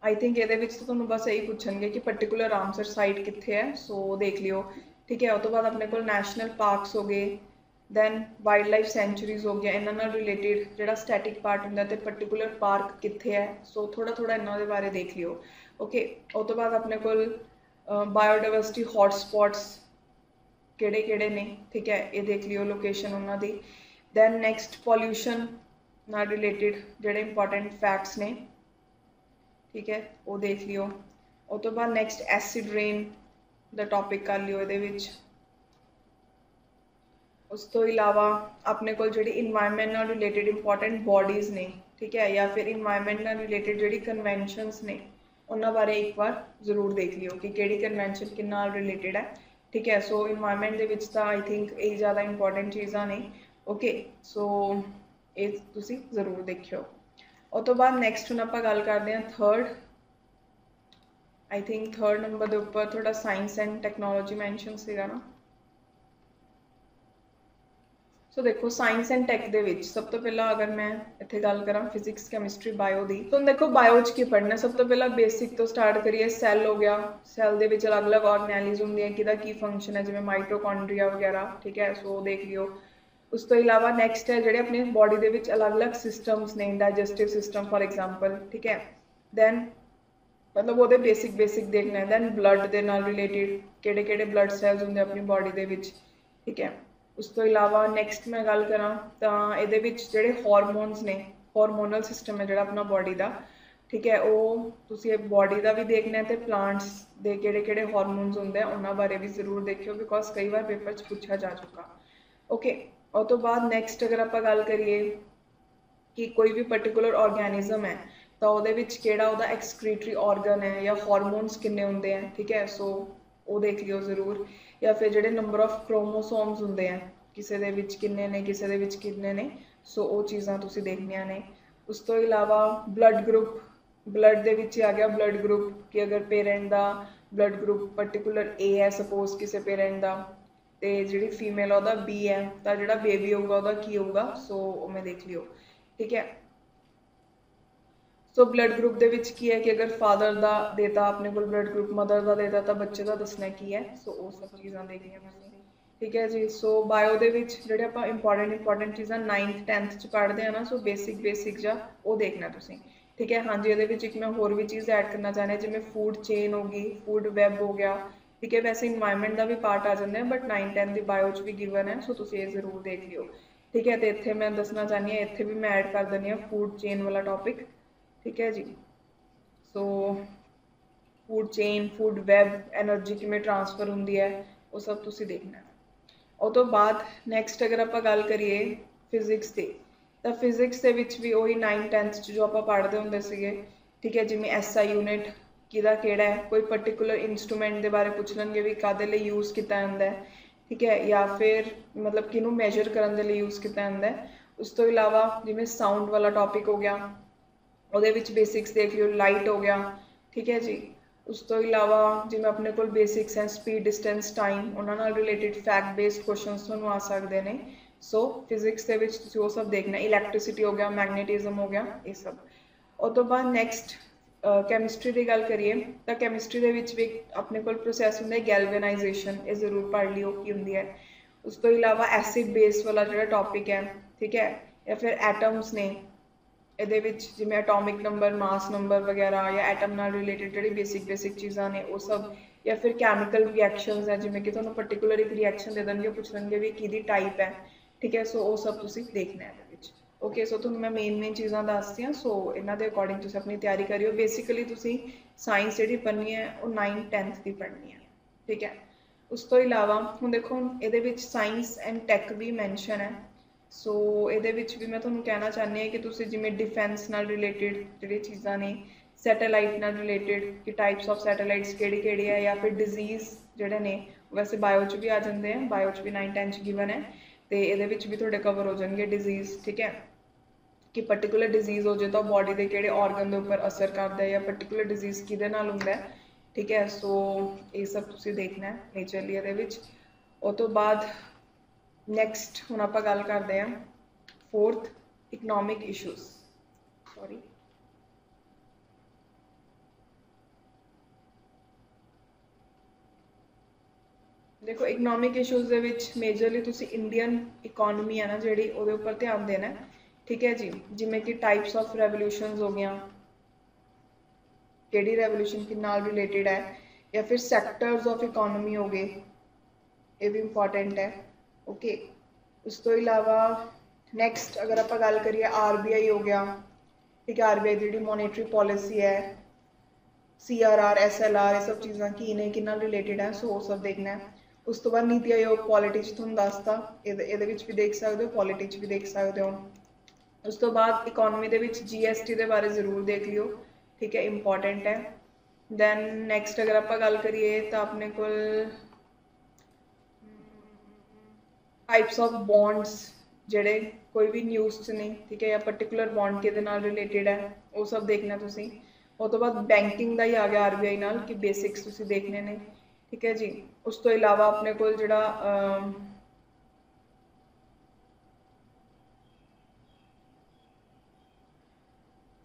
ਆਈ ਥਿੰਕ ਇਹਦੇ ਵਿੱਚ ਤਾਂ ਤੁਹਾਨੂੰ ਬਸ ਇਹੀ ਪੁੱਛਣਗੇ ਕਿ ਪਰਟੀਕੂਲਰ ਰਾਮਸਰ ਸਾਈਟ ਕਿੱਥੇ ਹੈ, ਸੋ ਦੇਖ ਲਿਓ, ਠੀਕ ਹੈ। ਉਹ ਤੋਂ ਬਾਅਦ ਆਪਣੇ ਕੋਲ ਨੈਸ਼ਨਲ ਪਾਰਕਸ ਹੋ ਗਏ, ਦੈਨ ਵਾਈਲਡ ਲਾਈਫ ਸੈਂਚੁਰੀਜ਼ ਹੋ ਗਿਆ, ਇਹਨਾਂ ਨਾਲ ਰਿਲੇਟਿਡ ਜਿਹੜਾ ਸਟੈਟਿਕ ਪਾਰਟ ਹੁੰਦਾ ਅਤੇ ਪਰਟੀਕੂਲਰ ਪਾਰਕ ਕਿੱਥੇ ਹੈ, ਸੋ ਥੋੜ੍ਹਾ ਇਹਨਾਂ ਦੇ ਬਾਰੇ ਦੇਖ ਲਿਓ। ਓਕੇ, ਉਹ ਤੋਂ ਬਾਅਦ ਆਪਣੇ ਕੋਲ ਬਾਇਓਡਾਇਵਰਸਿਟੀ ਹੌਟ ਸਪੌਟਸ ਕਿਹੜੇ ਨੇ, ਠੀਕ ਹੈ, ਇਹ ਦੇਖ ਲਿਓ ਲੋਕੇਸ਼ਨ ਉਹਨਾਂ ਦੀ। ਦੈਨ ਨੈਕਸਟ ਪੋਲਿਊਸ਼ਨ ਨਾਲ ਰਿਲੇਟਿਡ ਜਿਹੜੇ ਇੰਪੋਰਟੈਂਟ ਫੈਕਟਸ ਨੇ, ਠੀਕ ਹੈ, ਉਹ ਦੇਖ ਲਿਓ। ਉਹ ਤੋਂ ਬਾਅਦ ਨੈਕਸਟ ਐਸਿਡ ਰੇਨ ਦਾ ਟੌਪਿਕ ਕਰ ਲਿਓ ਇਹਦੇ ਵਿੱਚ। ਉਸ ਤੋਂ ਇਲਾਵਾ ਆਪਣੇ ਕੋਲ ਜਿਹੜੀ ਇਨਵਾਇਰਮੈਂਟ ਨਾਲ ਰਿਲੇਟਿਡ ਇੰਪੋਰਟੈਂਟ ਬੋਡੀਜ਼ ਨੇ, ਠੀਕ ਹੈ, ਜਾਂ ਫਿਰ ਇਨਵਾਇਰਮੈਂਟ ਨਾਲ ਰਿਲੇਟਿਡ ਜਿਹੜੀ ਕਨਵੈਨਸ਼ਨਸ ਨੇ ਉਹਨਾਂ ਬਾਰੇ ਇੱਕ ਵਾਰ ਜ਼ਰੂਰ ਦੇਖ ਲਿਓ ਕਿ ਕਿਹੜੀ ਕਨਵੈਨਸ਼ਨ ਕਿੰਨਾ ਨਾਲ ਰਿਲੇਟਿਡ ਹੈ, ਠੀਕ ਹੈ। ਸੋ ਇਨਵਾਇਰਮੈਂਟ ਦੇ ਵਿੱਚ ਤਾਂ ਆਈ ਥਿੰਕ ਇਹ ਜ਼ਿਆਦਾ ਇੰਪੋਰਟੈਂਟ ਚੀਜ਼ਾਂ ਨੇ। ਓਕੇ, ਸੋ ਇਹ ਤੁਸੀਂ ਜ਼ਰੂਰ ਦੇਖਿਓ। ਉਹ ਤੋਂ ਬਾਅਦ ਨੈਕਸਟ ਹੁਣ ਆਪਾਂ ਗੱਲ ਕਰਦੇ ਹਾਂ third, I think third number ਦੇ ਉੱਪਰ ਤੁਹਾਡਾ ਸਾਇੰਸ ਐਂਡ ਟੈਕਨੋਲੋਜੀ ਮੈਂਸ਼ਨ ਸੀਗਾ ਨਾ। ਸੋ ਦੇਖੋ ਸਾਇੰਸ ਐਂਡ ਟੈਕ ਦੇ ਵਿੱਚ ਸਭ ਤੋਂ ਪਹਿਲਾਂ ਅਗਰ ਮੈਂ ਇੱਥੇ ਗੱਲ ਕਰਾਂ ਫਿਜ਼ਿਕਸ ਕੈਮਿਸਟਰੀ ਬਾਇਓ ਦੀ, ਤਾਂ ਦੇਖੋ ਬਾਇਓ 'ਚ ਕੀ ਪੜ੍ਹਨਾ। ਸਭ ਤੋਂ ਪਹਿਲਾਂ ਬੇਸਿਕ ਤੋਂ ਸਟਾਰਟ ਕਰੀਏ। ਸੈੱਲ ਹੋ ਗਿਆ, ਸੈੱਲ ਦੇ ਵਿੱਚ ਅਲੱਗ-ਅਲੱਗ ਆਰਗੈਨਿਜ਼ਮ ਹੁੰਦੀਆਂ, ਕਿਹਦਾ ਕੀ ਫੰਕਸ਼ਨ ਹੈ, ਜਿਵੇਂ ਮਾਈਟੋਕੌਂਡਰੀਆ ਵਗੈਰਾ, ਠੀਕ ਹੈ, ਸੋ ਦੇਖ ਲਿਓ। ਉਸ ਤੋਂ ਇਲਾਵਾ ਨੈਕਸਟ ਹੈ ਜਿਹੜੇ ਆਪਣੀ ਬੋਡੀ ਦੇ ਵਿੱਚ ਅਲੱਗ-ਅਲੱਗ ਸਿਸਟਮਸ ਨੇ, ਡਾਈਜੈਸਟਿਵ ਸਿਸਟਮ ਫॉर ਐਗਜ਼ਾਮਪਲ, ਠੀਕ ਹੈ। ਦੈਨ ਮਤਲਬ ਉਹਦੇ ਬੇਸਿਕ ਦੇਖਣਾ ਹੈ। ਦੈਨ ਬਲੱਡ ਦੇ ਨਾਲ ਰਿਲੇਟਿਡ ਕਿਹੜੇ ਬਲੱਡ ਸੈਲਸ ਹੁੰਦੇ ਆਪਣੀ ਬੋਡੀ ਦੇ ਵਿੱਚ, ਠੀਕ ਹੈ। ਉਸ ਤੋਂ ਇਲਾਵਾ ਨੈਕਸਟ ਮੈਂ ਗੱਲ ਕਰਾਂ ਤਾਂ ਇਹਦੇ ਵਿੱਚ ਜਿਹੜੇ ਹਾਰਮੋਨਸ ਨੇ, ਹਾਰਮੋਨਲ ਸਿਸਟਮ ਹੈ ਜਿਹੜਾ ਆਪਣਾ ਬੋਡੀ ਦਾ, ਠੀਕ ਹੈ, ਉਹ ਤੁਸੀਂ ਇਹ ਬੋਡੀ ਦਾ ਵੀ ਦੇਖਣਾ ਹੈ, ਅਤੇ ਪਲਾਂਟਸ ਦੇ ਕਿਹੜੇ ਹਾਰਮੋਨਸ ਹੁੰਦੇ ਆ ਉਹਨਾਂ ਬਾਰੇ ਵੀ ਜ਼ਰੂਰ ਦੇਖਿਓ, ਬਿਕੋਜ਼ ਕਈ ਵਾਰ ਪੇਪਰ 'ਚ ਪੁੱਛਿਆ ਜਾ ਚੁੱਕਾ। ਓਕੇ, ਉਹ ਤੋਂ ਬਾਅਦ ਨੈਕਸਟ ਅਗਰ ਆਪਾਂ ਗੱਲ ਕਰੀਏ ਕਿ ਕੋਈ ਵੀ ਪਰਟੀਕੂਲਰ ਆਰਗੈਨਿਜ਼ਮ ਹੈ ਤਾਂ ਉਹਦੇ ਵਿੱਚ ਕਿਹੜਾ ਉਹਦਾ ਐਕਸਕ੍ਰੀਟਰੀ ਆਰਗਨ ਹੈ, ਜਾਂ ਹਾਰਮੋਨਸ ਕਿੰਨੇ ਹੁੰਦੇ ਆ, ਠੀਕ ਹੈ, ਸੋ ਉਹ ਦੇਖ ਲਿਓ ਜ਼ਰੂਰ। ਜਾਂ ਫਿਰ ਜਿਹੜੇ ਨੰਬਰ ਆਫ ਕ੍ਰੋਮੋਸੋਮਸ ਹੁੰਦੇ ਆ, ਕਿਸੇ ਦੇ ਵਿੱਚ ਕਿੰਨੇ ਨੇ, ਕਿਸੇ ਦੇ ਵਿੱਚ ਕਿੰਨੇ ਨੇ, ਸੋ ਉਹ ਚੀਜ਼ਾਂ ਤੁਸੀਂ ਦੇਖਣੀਆਂ ਨੇ। ਉਸ ਤੋਂ ਇਲਾਵਾ ਬਲੱਡ ਗਰੁੱਪ, ਬਲੱਡ ਦੇ ਵਿੱਚ ਆ ਗਿਆ ਬਲੱਡ ਗਰੁੱਪ ਕਿ ਅਗਰ parent the blood group particular A ਹੈ ਸਪੋਜ਼ ਕਿਸੇ ਪੇਰੈਂਟ ਦਾ, ਤੇ ਜਿਹੜੀ ਫੀਮੇਲ ਆ ਉਹਦਾ B ਹੈ, ਤਾਂ ਜਿਹੜਾ ਬੇਬੀ ਹੋਊਗਾ ਉਹਦਾ ਕੀ ਹੋਊਗਾ, ਸੋ ਉਵੇਂ ਦੇਖ ਲਿਓ, ਠੀਕ ਹੈ। ਸੋ ਬਲੱਡ ਗਰੁੱਪ ਦੇ ਵਿੱਚ ਕੀ ਹੈ ਕਿ ਅਗਰ ਫਾਦਰ ਦਾ ਦੇਤਾ ਆਪਣੇ ਕੋਲ ਬਲੱਡ ਗਰੁੱਪ, ਮਦਰ ਦਾ ਦੇਤਾ, ਤਾਂ ਬੱਚੇ ਦਾ ਦੱਸਣਾ ਕੀ ਹੈ, ਸੋ ਉਹ ਸਭ ਚੀਜ਼ਾਂ ਦੇਖਣੀਆਂ ਤੁਸੀਂ, ਠੀਕ ਹੈ ਜੀ। ਸੋ ਬਾਇਓ ਦੇ ਵਿੱਚ ਜਿਹੜੇ ਆਪਾਂ ਇੰਪੋਰਟੈਂਟ ਚੀਜ਼ਾਂ 9th 10th 'ਚ ਪੜ੍ਹਦੇ ਆ ਨਾ, ਸੋ ਬੇਸਿਕ ਜਾਂ ਉਹ ਦੇਖਣਾ ਤੁਸੀਂ, ਠੀਕ ਹੈ। ਹਾਂਜੀ, ਇਹਦੇ ਵਿੱਚ ਇੱਕ ਮੈਂ ਹੋਰ ਵੀ ਚੀਜ਼ ਐਡ ਕਰਨਾ ਚਾਹੁੰਦੀ ਹਾਂ, ਜਿਵੇਂ ਫੂਡ ਚੇਨ ਹੋ ਗਈ, ਫੂਡ ਵੈਬ ਹੋ ਗਿਆ, ਠੀਕ ਹੈ। ਵੈਸੇ ਇਨਵਾਇਰਮੈਂਟ ਦਾ ਵੀ ਪਾਰਟ ਆ ਜਾਂਦਾ ਹੈ, but 9th 10th the bio 'ਚ ਵੀ ਗਿਵਨ ਹੈ, ਸੋ ਤੁਸੀਂ ਇਹ ਜ਼ਰੂਰ ਦੇਖ ਲਿਓ, ठीक है। तो इत्थे मैं दसना चाहनी हाँ, इत्थे भी मैं ऐड कर देनी हाँ फूड चेन वाला टॉपिक। ठीक है जी। So food chain, food web, energy किमें ट्रांसफर होंदी है, वो सब तुसी देखना है। ਉਹ ਤੋਂ ਬਾਅਦ ਨੈਕਸਟ ਅਗਰ ਆਪਾਂ ਗੱਲ ਕਰੀਏ ਫਿਜ਼ਿਕਸ ਦੀ, ਤਾਂ ਫਿਜ਼ਿਕਸ ਦੇ ਵਿੱਚ ਵੀ ਉਹੀ 9 10th 'ਚ ਜੋ ਆਪਾਂ ਪੜ੍ਹਦੇ ਹੁੰਦੇ ਸੀਗੇ। ਠੀਕ ਹੈ, ਜਿਵੇਂ SI ਯੂਨਿਟ ਕਿਹਦਾ ਕਿਹੜਾ ਹੈ, ਕੋਈ ਪਰਟੀਕੂਲਰ ਇੰਸਟਰੂਮੈਂਟ ਦੇ ਬਾਰੇ ਪੁੱਛ ਲੈਣਗੇ ਵੀ ਕਾਹਦੇ ਲਈ ਯੂਜ਼ ਕੀਤਾ ਜਾਂਦਾ ਹੈ। ਠੀਕ ਹੈ, ਜਾਂ ਫਿਰ ਮਤਲਬ ਕਿਹਨੂੰ ਮੈਜਰ ਕਰਨ ਦੇ ਲਈ ਯੂਜ਼ ਕੀਤਾ ਜਾਂਦਾ ਹੈ। ਉਸ ਤੋਂ ਇਲਾਵਾ ਜਿਵੇਂ ਸਾਊਂਡ ਵਾਲਾ ਟੌਪਿਕ ਹੋ ਗਿਆ, ਉਹਦੇ ਵਿੱਚ ਬੇਸਿਕਸ ਦੇਖ ਲਿਓ, ਲਾਈਟ ਹੋ ਗਿਆ। ਠੀਕ ਹੈ ਜੀ। ਉਸ ਤੋਂ ਇਲਾਵਾ ਜਿਵੇਂ ਆਪਣੇ ਕੋਲ ਬੇਸਿਕਸ ਹੈ, ਸਪੀਡ, ਡਿਸਟੈਂਸ, ਟਾਈਮ, ਉਹਨਾਂ ਨਾਲ ਰਿਲੇਟਿਡ ਫੈਕਟ ਬੇਸਡ ਕੁਐਸਚਨਸ ਤੁਹਾਨੂੰ ਆ ਸਕਦੇ ਨੇ। ਸੋ ਫਿਜ਼ਿਕਸ ਦੇ ਵਿੱਚ ਤੁਸੀਂ ਉਹ ਸਭ ਦੇਖਣਾ। ਇਲੈਕਟ੍ਰਿਸਿਟੀ ਹੋ ਗਿਆ, ਮੈਗਨੇਟਿਜ਼ਮ ਹੋ ਗਿਆ, ਇਹ ਸਭ। ਉਹ ਤੋਂ ਬਾਅਦ ਨੈਕਸਟ ਕੈਮਿਸਟਰੀ ਦੀ ਗੱਲ ਕਰੀਏ ਤਾਂ ਕੈਮਿਸਟਰੀ ਦੇ ਵਿੱਚ ਵੀ ਆਪਣੇ ਕੋਲ ਪ੍ਰੋਸੈਸ ਹੁੰਦਾ ਹੈ ਗੈਲਵੇਨਾਈਜੇਸ਼ਨ, ਇਹ ਜ਼ਰੂਰ ਪੜ੍ਹ ਲਿਓ ਕੀ ਹੁੰਦੀ ਹੈ। ਉਸ ਤੋਂ ਇਲਾਵਾ ਐਸਿਡ ਬੇਸ ਵਾਲਾ ਜਿਹੜਾ ਟੌਪਿਕ ਹੈ, ਠੀਕ ਹੈ, ਜਾਂ ਫਿਰ ਐਟਮਸ ਨੇ, ਇਹਦੇ ਵਿੱਚ ਜਿਵੇਂ ਐਟੋਮਿਕ ਨੰਬਰ, ਮਾਸ ਨੰਬਰ ਵਗੈਰਾ, ਜਾਂ ਐਟਮ ਨਾਲ ਰਿਲੇਟਿਡ ਜਿਹੜੀ ਬੇਸਿਕ ਚੀਜ਼ਾਂ ਨੇ ਉਹ ਸਭ, ਜਾਂ ਫਿਰ ਕੈਮੀਕਲ ਰਿਐਕਸ਼ਨਸ ਹੈ, ਜਿਵੇਂ ਕਿ ਤੁਹਾਨੂੰ ਪਰਟੀਕੂਲਰ ਇੱਕ ਰਿਐਕਸ਼ਨ ਦੇ ਦੇਣਗੇ, ਪੁੱਛ ਲੈਣਗੇ ਵੀ ਕਿਹਦੀ ਟਾਈਪ ਹੈ। ਠੀਕ ਹੈ, ਸੋ ਉਹ ਸਭ ਤੁਸੀਂ ਦੇਖਣਾ ਇਹਦੇ ਵਿੱਚ। ਓਕੇ, ਸੋ ਤੁਹਾਨੂੰ ਮੈਂ ਮੇਨ ਚੀਜ਼ਾਂ ਦੱਸਤੀਆਂ। ਸੋ ਇਹਨਾਂ ਦੇ ਅਕੋਰਡਿੰਗ ਤੁਸੀਂ ਆਪਣੀ ਤਿਆਰੀ ਕਰਿਓ। ਬੇਸਿਕਲੀ ਤੁਸੀਂ ਸਾਇੰਸ ਜਿਹੜੀ ਪੜ੍ਹਨੀ ਹੈ ਉਹ 9 10th ਦੀ ਪੜ੍ਹਨੀ ਹੈ। ਠੀਕ ਹੈ। ਉਸ ਤੋਂ ਇਲਾਵਾ ਹੁਣ ਦੇਖੋ, ਇਹਦੇ ਵਿੱਚ ਸਾਇੰਸ ਐਂਡ ਟੈਕ ਵੀ ਮੈਂਸ਼ਨ ਹੈ। ਸੋ ਇਹਦੇ ਵਿੱਚ ਵੀ ਮੈਂ ਤੁਹਾਨੂੰ ਕਹਿਣਾ ਚਾਹੁੰਦੀ ਹਾਂ ਕਿ ਤੁਸੀਂ ਜਿਵੇਂ ਡਿਫੈਂਸ ਨਾਲ ਰਿਲੇਟਿਡ ਜਿਹੜੀ ਚੀਜ਼ਾਂ ਨੇ, ਸੈਟੇਲਾਈਟ ਨਾਲ ਰਿਲੇਟਿਡ ਕਿ ਟਾਈਪਸ ਆਫ ਸੈਟੇਲਾਈਟਸ ਕਿਹੜੀ ਹੈ, ਜਾਂ ਫਿਰ ਡਿਜ਼ੀਜ਼ ਜਿਹੜੇ ਨੇ ਵੈਸੇ ਬਾਇਓ 'ਚ ਵੀ ਆ ਜਾਂਦੇ ਆ, ਬਾਇਓ 'ਚ ਵੀ 9 10 'ਚ ਗਿਵਨ ਹੈ, ਅਤੇ ਇਹਦੇ ਵਿੱਚ ਵੀ ਤੁਹਾਡੇ ਕਵਰ ਹੋ ਜਾਣਗੇ ਡਿਜ਼ੀਜ਼। ਠੀਕ ਹੈ, ਕਿ ਪਰਟੀਕੂਲਰ ਡਿਜ਼ੀਜ਼ ਹੋ ਜਾਏ ਤਾਂ ਬੋਡੀ ਦੇ ਕਿਹੜੇ ਔਰਗਨ ਦੇ ਉੱਪਰ ਅਸਰ ਕਰਦਾ ਹੈ, ਜਾਂ ਪਰਟੀਕੂਲਰ ਡਿਜ਼ੀਜ਼ ਕਿਹਦੇ ਨਾਲ ਹੁੰਦਾ ਹੈ। ਠੀਕ ਹੈ, ਸੋ ਇਹ ਸਭ ਤੁਸੀਂ ਦੇਖਣਾ ਹੈ ਨੇਚਰਲੀ ਇਹਦੇ ਵਿੱਚ। ਉਹ ਤੋਂ ਬਾਅਦ ਨੈਕਸਟ ਹੁਣ ਆਪਾਂ ਗੱਲ ਕਰਦੇ ਹਾਂ 4th ਇਕਨੋਮਿਕ ਇਸ਼ੂਜ਼। ਸੌਰੀ, ਦੇਖੋ ਇਕਨੋਮਿਕ ਇਸ਼ੂਜ਼ ਦੇ ਵਿੱਚ ਮੇਜਰਲੀ ਤੁਸੀਂ ਇੰਡੀਅਨ ਇਕੋਨਮੀ ਹੈ ਨਾ ਜਿਹੜੀ, ਉਹਦੇ ਉੱਪਰ ਧਿਆਨ ਦੇਣਾ। ਠੀਕ ਹੈ ਜੀ, ਜਿਵੇਂ ਕਿ ਟਾਈਪਸ ਆਫ ਰੈਵੋਲਿਊਸ਼ਨਸ ਹੋ ਗਈਆਂ, ਕਿਹੜੀ ਰੈਵੋਲਿਊਸ਼ਨ ਕਿਹਦੇ ਨਾਲ ਰਿਲੇਟਿਡ ਹੈ, ਜਾਂ ਫਿਰ ਸੈਕਟਰਸ ਆਫ ਇਕੋਨਮੀ ਹੋ ਗਏ, ਇਹ ਵੀ ਇੰਪੋਰਟੈਂਟ ਹੈ। ਓਕੇ, ਉਸ ਤੋਂ ਇਲਾਵਾ ਨੈਕਸਟ ਅਗਰ ਆਪਾਂ ਗੱਲ ਕਰੀਏ RBI ਹੋ ਗਿਆ। ਠੀਕ ਹੈ, RBI ਦੀ ਜਿਹੜੀ ਮੋਨੇਟਰੀ ਪੋਲਿਸੀ ਹੈ, CRR, SLR, ਇਹ ਸਭ ਚੀਜ਼ਾਂ ਕੀ ਨੇ, ਕਿਹਨਾਂ ਰਿਲੇਟਿਡ ਹੈ, ਸੋ ਉਹ ਸਭ ਦੇਖਣਾ ਹੈ। ਉਸ ਤੋਂ ਬਾਅਦ ਨੀਤੀ ਆਯੋਗ ਪੋਲਿਟਿਕਸ ਤੁਹਾਨੂੰ ਦੱਸਤਾ, ਇਹਦੇ ਵਿੱਚ ਵੀ ਦੇਖ ਸਕਦੇ ਹੋ, ਪੋਲਿਟਿਕਸ ਵੀ ਦੇਖ ਸਕਦੇ ਹੋ। ਉਸ ਤੋਂ ਬਾਅਦ ਇਕੋਨਮੀ ਦੇ ਵਿੱਚ GST ਦੇ ਬਾਰੇ ਜ਼ਰੂਰ ਦੇਖ ਲਿਓ। ਠੀਕ ਹੈ, ਇੰਪੋਰਟੈਂਟ ਹੈ। ਦੈਨ ਨੈਕਸਟ ਅਗਰ ਆਪਾਂ ਗੱਲ ਕਰੀਏ ਤਾਂ ਆਪਣੇ ਕੋਲ ਟਾਈਪਸ ਆਫ ਬੌਂਡਸ ਜਿਹੜੇ ਕੋਈ ਵੀ ਨਿਊਜ਼ 'ਚ ਨੇ। ਠੀਕ ਹੈ, ਜਾਂ ਪਰਟੀਕੂਲਰ ਬੌਂਡ ਕਿਹਦੇ ਨਾਲ ਰਿਲੇਟਿਡ ਹੈ, ਉਹ ਸਭ ਦੇਖਣਾ ਤੁਸੀਂ। ਉਹ ਤੋਂ ਬਾਅਦ ਬੈਂਕਿੰਗ ਦਾ ਹੀ ਆ ਗਿਆ RBI ਨਾਲ, ਕਿ ਬੇਸਿਕਸ ਤੁਸੀਂ ਦੇਖਣੇ ਨੇ। ਠੀਕ ਹੈ ਜੀ। ਉਸ ਤੋਂ ਇਲਾਵਾ ਆਪਣੇ ਕੋਲ ਜਿਹੜਾ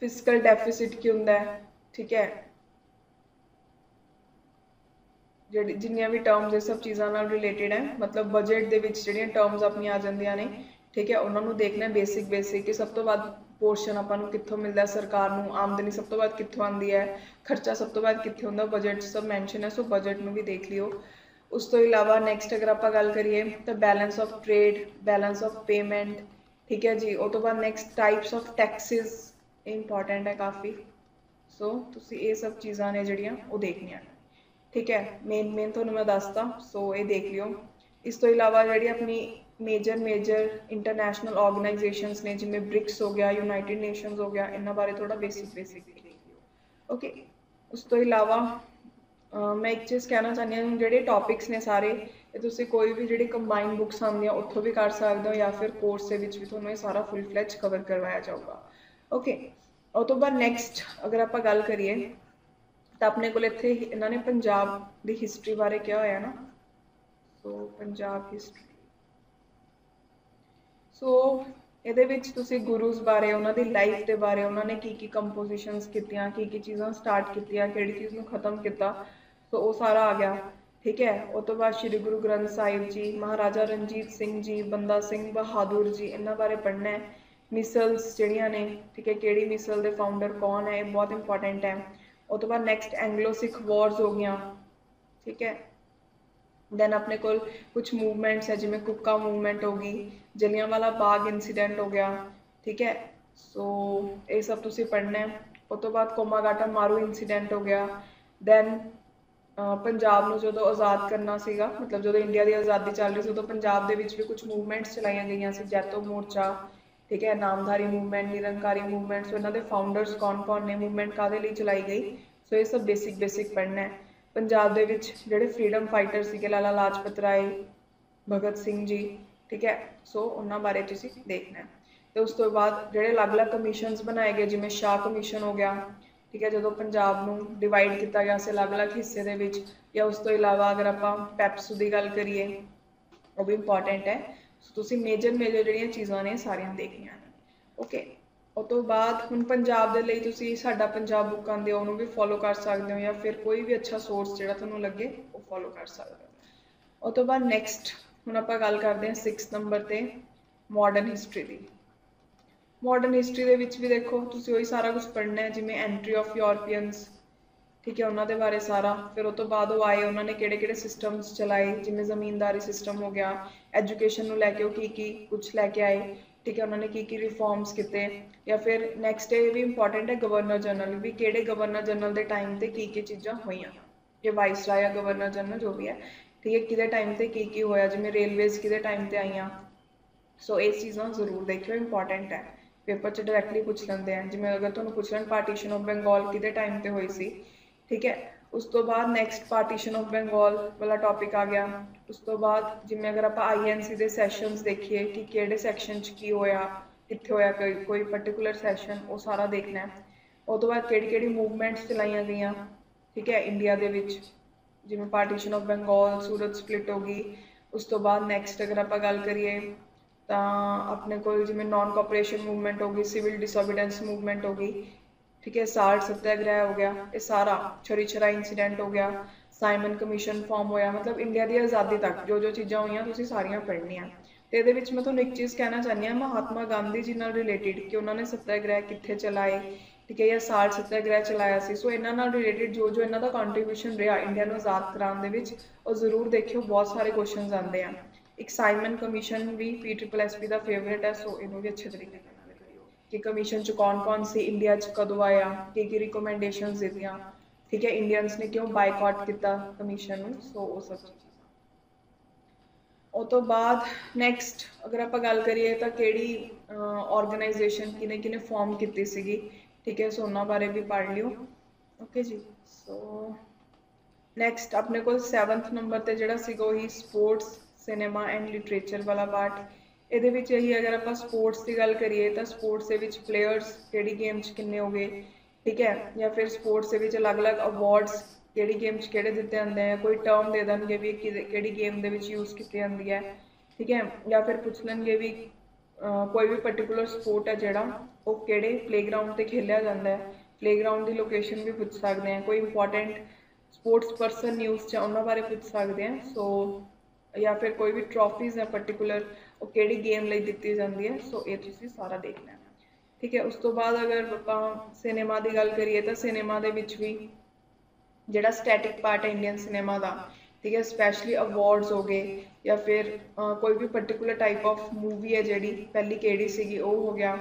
ਫਿਸਕਲ ਡੈਫਿਸਿਟ ਕੀ ਹੁੰਦਾ ਹੈ। ਠੀਕ ਹੈ, ਜਿਹੜੀ ਜਿੰਨੀਆਂ ਵੀ ਟਰਮਸ ਇਹ ਸਭ ਚੀਜ਼ਾਂ ਨਾਲ ਰਿਲੇਟਿਡ ਹੈ, ਮਤਲਬ ਬਜਟ ਦੇ ਵਿੱਚ ਜਿਹੜੀਆਂ ਟਰਮਸ ਆਪਣੀਆਂ ਆ ਜਾਂਦੀਆਂ ਨੇ। ਠੀਕ ਹੈ, ਉਹਨਾਂ ਨੂੰ ਦੇਖਣਾ ਬੇਸਿਕ ਕਿ ਸਭ ਤੋਂ ਵੱਧ ਪੋਰਸ਼ਨ ਆਪਾਂ ਨੂੰ ਕਿੱਥੋਂ ਮਿਲਦਾ, ਸਰਕਾਰ ਨੂੰ ਆਮਦਨੀ ਸਭ ਤੋਂ ਵੱਧ ਕਿੱਥੋਂ ਆਉਂਦੀ ਹੈ, ਖਰਚਾ ਸਭ ਤੋਂ ਵੱਧ ਕਿੱਥੇ ਹੁੰਦਾ, ਬਜਟ ਸਭ ਮੈਂਸ਼ਨ ਹੈ। ਸੋ ਬਜਟ ਨੂੰ ਵੀ ਦੇਖ ਲਿਓ। ਉਸ ਤੋਂ ਇਲਾਵਾ ਨੈਕਸਟ ਅਗਰ ਆਪਾਂ ਗੱਲ ਕਰੀਏ ਤਾਂ balance of trade, balance of payment. ਠੀਕ ਹੈ ਜੀ। ਉਹ ਤੋਂ ਬਾਅਦ ਨੈਕਸਟ ਟਾਈਪਸ ਆਫ ਟੈਕਸਿਸ, ਇਹ ਇੰਪੋਰਟੈਂਟ ਹੈ ਕਾਫੀ। ਸੋ ਤੁਸੀਂ ਇਹ ਸਭ ਚੀਜ਼ਾਂ ਨੇ ਜਿਹੜੀਆਂ ਉਹ ਦੇਖਣੀਆਂ ਨੇ। ਠੀਕ ਹੈ, ਮੇਨ ਤੁਹਾਨੂੰ ਮੈਂ ਦੱਸਤਾ, ਸੋ ਇਹ ਦੇਖ ਲਿਓ। ਇਸ ਤੋਂ ਇਲਾਵਾ ਜਿਹੜੀ ਆਪਣੀ ਮੇਜਰ ਇੰਟਰਨੈਸ਼ਨਲ ਆਰਗੇਨਾਈਜੇਸ਼ਨਸ ਨੇ, ਜਿਵੇਂ BRICS ਹੋ ਗਿਆ, ਯੂਨਾਈਟਿਡ ਨੇਸ਼ਨਸ ਹੋ ਗਿਆ, ਇਹਨਾਂ ਬਾਰੇ ਥੋੜਾ ਬੇਸਿਕ ਦੇਖ ਲਿਓ। ਓਕੇ, ਉਸ ਤੋਂ ਇਲਾਵਾ ਮੈਂ ਇੱਕ ਚੀਜ਼ ਕਹਿਣਾ ਚਾਹੁੰਦੀ ਹਾਂ, ਜਿਹੜੇ ਟੌਪਿਕਸ ਨੇ ਸਾਰੇ ਇਹ ਤੁਸੀਂ ਕੋਈ ਵੀ ਜਿਹੜੀ ਕੰਬਾਈਨ ਬੁੱਕਸ ਆਉਂਦੀਆਂ ਉੱਥੋਂ ਵੀ ਕਰ ਸਕਦੇ ਹੋ, ਜਾਂ ਫਿਰ ਕੋਰਸ ਦੇ ਵਿੱਚ ਵੀ ਤੁਹਾਨੂੰ ਇਹ ਸਾਰਾ ਫੁੱਲ ਫਲੈਜ ਕਵਰ ਕਰਵਾਇਆ ਜਾਊਗਾ। ਓਕੇ, ਉਹ ਤੋਂ ਬਾਅਦ ਨੈਕਸਟ ਅਗਰ ਆਪਾਂ ਗੱਲ ਕਰੀਏ ਤਾਂ ਆਪਣੇ ਕੋਲ ਇੱਥੇ ਇਹਨਾਂ ਨੇ ਪੰਜਾਬ ਦੀ ਹਿਸਟਰੀ ਬਾਰੇ ਕਿਹਾ ਹੋਇਆ ਨਾ। ਸੋ ਪੰਜਾਬ ਹਿਸਟਰੀ, ਸੋ ਇਹਦੇ ਵਿੱਚ ਤੁਸੀਂ ਗੁਰੂਜ਼ ਬਾਰੇ, ਉਹਨਾਂ ਦੀ ਲਾਈਫ ਦੇ ਬਾਰੇ, ਉਹਨਾਂ ਨੇ ਕੀ ਕੰਪੋਜੀਸ਼ਨਸ ਕੀਤੀਆਂ, ਕੀ ਚੀਜ਼ਾਂ ਸਟਾਰਟ ਕੀਤੀਆਂ, ਕਿਹੜੀ ਚੀਜ਼ ਨੂੰ ਖਤਮ ਕੀਤਾ, ਸੋ ਉਹ ਸਾਰਾ ਆ ਗਿਆ। ਠੀਕ ਹੈ, ਉਹ ਤੋਂ ਬਾਅਦ ਸ਼੍ਰੀ ਗੁਰੂ ਗ੍ਰੰਥ ਸਾਹਿਬ ਜੀ, ਮਹਾਰਾਜਾ ਰਣਜੀਤ ਸਿੰਘ ਜੀ, ਬੰਦਾ ਸਿੰਘ ਬਹਾਦੁਰ ਜੀ, ਇਹਨਾਂ ਬਾਰੇ ਪੜ੍ਹਨਾ ਹੈ। ਮਿਸਲਸ ਜਿਹੜੀਆਂ ਨੇ, ਠੀਕ ਹੈ, ਕਿਹੜੀ ਮਿਸਲ ਦੇ ਫਾਊਂਡਰ ਕੌਣ ਹੈ, ਇਹ ਬਹੁਤ ਇੰਪੋਰਟੈਂਟ ਹੈ। ਉਹ ਤੋਂ ਬਾਅਦ ਨੈਕਸਟ ਐਂਗਲੋ ਸਿੱਖ ਵਾਰਸ ਹੋ ਗਈਆਂ। ਠੀਕ ਹੈ, दैन अपने को कुछ मूवमेंट्स है जिमें कुक्का मूवमेंट होगी, जलियांवाला बाग इंसीडेंट हो गया, ठीक है। सो ये सब तुसी पढ़ना है। उस तो बाद कोमागाटा मारू इंसीडेंट हो गया। दैन पंजाब ਨੂੰ ਜਦੋਂ ਆਜ਼ਾਦ ਕਰਨਾ ਸੀਗਾ, ਮਤਲਬ ਜਦੋਂ ਇੰਡੀਆ ਦੀ ਆਜ਼ਾਦੀ ਚੱਲ ਰਹੀ ਸੀ ਉਦੋਂ ਪੰਜਾਬ ਦੇ ਵਿੱਚ ਵੀ ਕੁਝ ਮੂਵਮੈਂਟਸ ਚਲਾਈਆਂ ਗਈਆਂ ਸੀ, ਜੈਤੋ ਮੋਰਚਾ, ਠੀਕ ਹੈ, ਨਾਮਧਾਰੀ ਮੂਵਮੈਂਟ, ਨਿਰੰਕਾਰੀ ਮੂਵਮੈਂਟ। ਸੋ ਇਹਨਾਂ ਦੇ ਫਾਊਂਡਰਸ ਕੌਣ ਨੇ, ਮੂਵਮੈਂਟ ਕਾਹਦੇ ਲਈ ਚਲਾਈ ਗਈ, ਸੋ ਇਹ ਸਭ ਬੇਸਿਕ ਪੜ੍ਹਨਾ ਹੈ। ਪੰਜਾਬ ਦੇ ਵਿੱਚ ਜਿਹੜੇ ਫਰੀडम ਫਾਈਟਰ ਸੀਗੇ, ਲਾਲਾ ਲਾਜਪਤ ਰਾਏ, ਭਗਤ ਸਿੰਘ ਜੀ, ਠੀਕ ਹੈ, ਸੋ ਉਹਨਾਂ ਬਾਰੇ ਤੁਸੀਂ ਦੇਖਣਾ ਹੈ। ਤੇ ਉਸ ਤੋਂ ਬਾਅਦ ਜਿਹੜੇ ਅਲੱਗ-ਅਲੱਗ ਕਮਿਸ਼ਨਸ ਬਣਾਏ ਗਏ, ਜਿਵੇਂ ਸ਼ਾਹ ਕਮਿਸ਼ਨ ਹੋ ਗਿਆ, ਠੀਕ ਹੈ, ਜਦੋਂ ਪੰਜਾਬ ਨੂੰ ਡਿਵਾਈਡ ਕੀਤਾ ਗਿਆ ਸੀ ਅਲੱਗ-ਅਲੱਗ ਹਿੱਸੇ ਦੇ ਵਿੱਚ। ਜਾਂ ਉਸ ਤੋਂ ਇਲਾਵਾ ਅਗਰ ਆਪਾਂ ਪੈਪਸੂ ਦੀ ਗੱਲ ਕਰੀਏ, ਉਹ ਵੀ ਇੰਪੋਰਟੈਂਟ ਹੈ। ਸੋ ਤੁਸੀਂ ਮੇਜਰ ਜਿਹੜੀਆਂ ਚੀਜ਼ਾਂ ਨੇ ਸਾਰੀਆਂ ਦੇਖਣੀਆਂ ਨੇ, ਓਕੇ। ਉਸ ਤੋਂ ਬਾਅਦ ਹੁਣ ਪੰਜਾਬ ਦੇ ਲਈ ਤੁਸੀਂ ਸਾਡਾ ਪੰਜਾਬ ਬੁੱਕ ਆਉਂਦੇ ਹੋ, ਉਹਨੂੰ ਵੀ ਫੋਲੋ ਕਰ ਸਕਦੇ ਹੋ, ਜਾਂ ਫਿਰ ਕੋਈ ਵੀ ਅੱਛਾ ਸੋਰਸ ਜਿਹੜਾ ਤੁਹਾਨੂੰ ਲੱਗੇ ਉਹ ਫੋਲੋ ਕਰ ਸਕਦੇ ਹੋ। ਉਸ ਤੋਂ ਬਾਅਦ ਨੈਕਸਟ ਹੁਣ ਆਪਾਂ ਗੱਲ ਕਰਦੇ ਹਾਂ 6 ਨੰਬਰ ਤੇ ਮਾਡਰਨ ਹਿਸਟਰੀ ਦੀ। ਮਾਡਰਨ ਹਿਸਟਰੀ ਦੇ ਵਿੱਚ ਵੀ ਦੇਖੋ ਤੁਸੀਂ ਉਹੀ ਸਾਰਾ ਕੁਝ ਪੜ੍ਹਨਾ ਹੈ, ਜਿਵੇਂ ਐਂਟਰੀ ਆਫ ਯੂਰਪੀਅਨਸ, ਠੀਕ ਹੈ, ਉਹਨਾਂ ਦੇ ਬਾਰੇ ਸਾਰਾ। ਫਿਰ ਉਹ ਤੋਂ ਬਾਅਦ ਉਹ ਆਏ, ਉਹਨਾਂ ਨੇ ਕਿਹੜੇ ਸਿਸਟਮਸ ਚਲਾਏ, ਜਿਵੇਂ ਜ਼ਮੀਨਦਾਰੀ ਸਿਸਟਮ ਹੋ ਗਿਆ, ਐਜੂਕੇਸ਼ਨ ਨੂੰ ਲੈ ਕੇ ਉਹ ਕੀ ਕੁਝ ਲੈ ਕੇ ਆਏ, ਠੀਕ ਹੈ, ਉਹਨਾਂ ਨੇ ਕੀ ਰਿਫਾਰਮਸ ਕੀਤੇ। ਜਾਂ ਫਿਰ ਨੈਕਸਟ ਇਹ ਵੀ ਇੰਪੋਰਟੈਂਟ ਹੈ ਗਵਰਨਰ ਜਨਰਲ, ਵੀ ਕਿਹੜੇ ਗਵਰਨਰ ਜਨਰਲ ਦੇ ਟਾਈਮ ਤੇ ਕੀ ਚੀਜ਼ਾਂ ਹੋਈਆਂ, ਜੇ ਵਾਇਸਰਾਏ ਜਾਂ ਗਵਰਨਰ ਜਨਰਲ ਜੋ ਵੀ ਹੈ, ਠੀਕ ਹੈ, ਕਿਹਦੇ ਟਾਈਮ ਤੇ ਕੀ ਹੋਇਆ, ਜਿਵੇਂ ਰੇਲਵੇਜ਼ ਕਿਹਦੇ ਟਾਈਮ ਤੇ ਆਈਆਂ। ਸੋ ਇਹ ਚੀਜ਼ਾਂ ਜ਼ਰੂਰ ਦੇਖਿਓ, ਇੰਪੋਰਟੈਂਟ ਹੈ, ਪੇਪਰ 'ਚ ਡਾਇਰੈਕਟਲੀ ਪੁੱਛ ਲੈਂਦੇ ਆ। ਜਿਵੇਂ ਅਗਰ ਤੁਹਾਨੂੰ ਪੁੱਛ ਲੈਣ ਪਾਰਟੀਸ਼ਨ ਆਫ ਬੰਗਾਲ ਕਿਹਦੇ ਟਾਈਮ ਤੇ ਹੋਈ ਸੀ, ਠੀਕ ਹੈ। ਉਸ ਤੋਂ ਬਾਅਦ ਨੈਕਸਟ ਪਾਰਟੀਸ਼ਨ ਆਫ ਬੰਗਾਲ ਵਾਲਾ ਟੌਪਿਕ ਆ ਗਿਆ। ਉਸ ਤੋਂ ਬਾਅਦ ਜਿਵੇਂ ਅਗਰ ਆਪਾਂ INC ਦੇ ਸੈਸ਼ਨਸ ਦੇਖੀਏ ਕਿ ਕਿਹੜੇ ਸੈਕਸ਼ਨ 'ਚ ਕੀ ਹੋਇਆ, ਕਿੱਥੇ ਹੋਇਆ, ਕੋਈ ਪਰਟੀਕੂਲਰ ਸੈਸ਼ਨ, ਉਹ ਸਾਰਾ ਦੇਖਣਾ ਹੈ। ਉਹ ਤੋਂ ਬਾਅਦ ਕਿਹੜੀ ਮੂਵਮੈਂਟਸ ਚਲਾਈਆਂ ਗਈਆਂ, ਠੀਕ ਹੈ, ਇੰਡੀਆ ਦੇ ਵਿੱਚ, ਜਿਵੇਂ partition of Bengal, Surat split ਹੋ ਗਈ। ਉਸ ਤੋਂ ਬਾਅਦ ਨੈਕਸਟ ਅਗਰ ਆਪਾਂ ਗੱਲ ਕਰੀਏ ਤਾਂ ਆਪਣੇ ਕੋਲ ਜਿਵੇਂ ਨॉन ਕੋਆਪਰੇਸ਼ਨ ਮੂਵਮੈਂਟ ਹੋ ਗਈ, ਸਿਵਲ ਡਿਸਓਬੀਡੈਂਸ ਮੂਵਮੈਂਟ ਹੋ ਗਈ, ਠੀਕ ਹੈ, ਸਾਲਟ ਸੱਤਿਆਗ੍ਰਹਿ ਹੋ ਗਿਆ, ਇਹ ਸਾਰਾ ਛਰੀਛਰਾ ਇੰਸੀਡੈਂਟ ਹੋ ਗਿਆ, ਸਾਈਮਨ ਕਮਿਸ਼ਨ ਫਾਰਮ ਹੋਇਆ। ਮਤਲਬ ਇੰਡੀਆ ਦੀ ਆਜ਼ਾਦੀ ਤੱਕ ਜੋ ਚੀਜ਼ਾਂ ਹੋਈਆਂ ਤੁਸੀਂ ਸਾਰੀਆਂ ਪੜ੍ਹਨੀਆਂ। ਤੇ ਇਹਦੇ ਵਿੱਚ ਮੈਂ ਤੁਹਾਨੂੰ ਇੱਕ ਚੀਜ਼ ਕਹਿਣਾ ਚਾਹੁੰਦੀ ਹਾਂ, ਮਹਾਤਮਾ ਗਾਂਧੀ ਜੀ ਨਾਲ ਰਿਲੇਟਿਡ, ਕਿ ਉਹਨਾਂ ਨੇ ਸੱਤਿਆਗ੍ਰਹਿ ਕਿੱਥੇ ਚਲਾਏ, ਠੀਕ ਹੈ, ਜਾਂ ਸਾਲਟ ਸੱਤਿਆਗ੍ਰਹਿ ਚਲਾਇਆ ਸੀ। ਸੋ ਇਹਨਾਂ ਨਾਲ ਰਿਲੇਟਿਡ ਜੋ ਇਹਨਾਂ ਦਾ ਕੰਟਰੀਬਿਊਸ਼ਨ ਰਿਹਾ ਇੰਡੀਆ ਨੂੰ ਆਜ਼ਾਦ ਕਰਾਉਣ ਦੇ ਵਿੱਚ, ਉਹ ਜ਼ਰੂਰ ਦੇਖਿਓ, ਬਹੁਤ ਸਾਰੇ ਕੁਐਸਚਨਸ ਆਉਂਦੇ ਆ। ਇੱਕ ਸਾਈਮਨ ਕਮਿਸ਼ਨ ਵੀ PSSB ਦਾ ਫੇਵਰੇਟ ਹੈ, ਸੋ ਇਹਨੂੰ ਵੀ ਅੱਛੇ ਤਰੀਕੇ ਨਾਲ ਕਰਿਓ ਕਿ ਕਮਿਸ਼ਨ 'ਚ ਕੌਣ ਸੀ, ਇੰਡੀਆ 'ਚ ਕਦੋਂ ਆਇਆ, ਕੀ ਰਿਕਮੈਂਡੇਸ਼ਨਸ ਦਿੱਤੀਆਂ, ਠੀਕ ਹੈ, ਇੰਡੀਅਨਸ ਨੇ ਕਿਉਂ ਬਾਈਕਾਟ ਕੀਤਾ ਕਮਿਸ਼ਨ ਨੂੰ। ਸੋ ਉਹ ਸਭ ਚੀਜ਼ਾਂ। ਉਹ ਤੋਂ ਬਾਅਦ ਨੈਕਸਟ ਅਗਰ ਆਪਾਂ ਗੱਲ ਕਰੀਏ ਤਾਂ ਕਿਹੜੀ ਆਰਗੇਨਾਈਜੇਸ਼ਨ ਕਿਨੇ ਫਾਰਮ ਕੀਤੀ ਸੀਗੀ, ਠੀਕ ਹੈ, ਸੋ ਉਹਨਾਂ ਬਾਰੇ ਵੀ ਪੜ੍ਹ ਲਿਓ, ਓਕੇ ਜੀ। ਸੋ ਨੈਕਸਟ ਆਪਣੇ ਕੋਲ 7th ਨੰਬਰ ਤੇ ਜਿਹੜਾ ਸੀਗਾ ਉਹੀ ਸਪੋਰਟਸ, ਸਿਨੇਮਾ ਐਂਡ ਲਿਟਰੇਚਰ ਵਾਲਾ ਪਾਰਟ। ਇਹਦੇ ਵਿੱਚ ਇਹੀ ਅਗਰ ਆਪਾਂ ਸਪੋਰਟਸ ਦੀ ਗੱਲ ਕਰੀਏ ਤਾਂ ਸਪੋਰਟਸ ਦੇ ਵਿੱਚ ਪਲੇਅਰਸ ਕਿਹੜੀ ਗੇਮ 'ਚ ਕਿੰਨੇ ਹੋ ਗਏ, ਠੀਕ ਹੈ, ਜਾਂ ਫਿਰ ਸਪੋਰਟਸ ਦੇ ਵਿੱਚ ਅਲੱਗ-ਅਲੱਗ ਅਵਾਰਡਸ ਕਿਹੜੀ ਗੇਮ 'ਚ ਕਿਹੜੇ ਦਿੱਤੇ ਜਾਂਦੇ ਆ, ਕੋਈ ਟਰਮ ਦੇ ਦੇਣਗੇ ਵੀ ਕਿਹੜੀ ਗੇਮ ਦੇ ਵਿੱਚ ਯੂਜ਼ ਕੀਤੀ ਜਾਂਦੀ ਹੈ, ਠੀਕ ਹੈ, ਜਾਂ ਫਿਰ ਪੁੱਛ ਲੈਣਗੇ ਵੀ ਕੋਈ ਵੀ ਪਰਟੀਕੂਲਰ ਸਪੋਰਟ ਹੈ ਜਿਹੜਾ ਉਹ ਕਿਹੜੇ ਪਲੇਗਰਾਊਂਡ ਤੇ ਖੇਲਿਆ ਜਾਂਦਾ ਹੈ, ਪਲੇਗਰਾਊਂਡ ਦੀ ਲੋਕੇਸ਼ਨ ਵੀ ਪੁੱਛ ਸਕਦੇ ਆ। ਕੋਈ ਇੰਪੋਰਟੈਂਟ ਸਪੋਰਟਸ ਪਰਸਨ ਨਿਊਜ਼ 'ਚ ਉਹਨਾਂ ਬਾਰੇ ਪੁੱਛ ਸਕਦੇ ਆ। ਸੋ ਜਾਂ ਫਿਰ ਕੋਈ ਵੀ ਟਰੋਫੀਜ਼ ਹੈ ਪਰਟੀਕੂਲਰ, ਉਹ ਕਿਹੜੀ ਗੇਮ ਲਈ ਦਿੱਤੀ ਜਾਂਦੀ ਹੈ। ਸੋ ਇਹ ਤੁਸੀਂ ਸਾਰਾ ਦੇਖਣਾ ਹੈ, ਠੀਕ ਹੈ। ਉਸ ਤੋਂ ਬਾਅਦ ਅਗਰ ਆਪਾਂ ਸਿਨੇਮਾ ਦੀ ਗੱਲ ਕਰੀਏ ਤਾਂ ਸਿਨੇਮਾ ਦੇ ਵਿੱਚ ਵੀ ਜਿਹੜਾ ਸਟੈਟਿਕ ਪਾਰਟ ਹੈ ਇੰਡੀਅਨ ਸਿਨੇਮਾ ਦਾ, ਠੀਕ ਹੈ, ਸਪੈਸ਼ਲੀ ਅਵਾਰਡਸ ਹੋ ਗਏ, ਜਾਂ ਫਿਰ ਕੋਈ ਵੀ ਪਰਟੀਕੂਲਰ ਟਾਈਪ ਆਫ ਮੂਵੀ ਹੈ ਜਿਹੜੀ ਪਹਿਲੀ ਕਿਹੜੀ ਸੀਗੀ ਉਹ ਹੋ ਗਿਆ,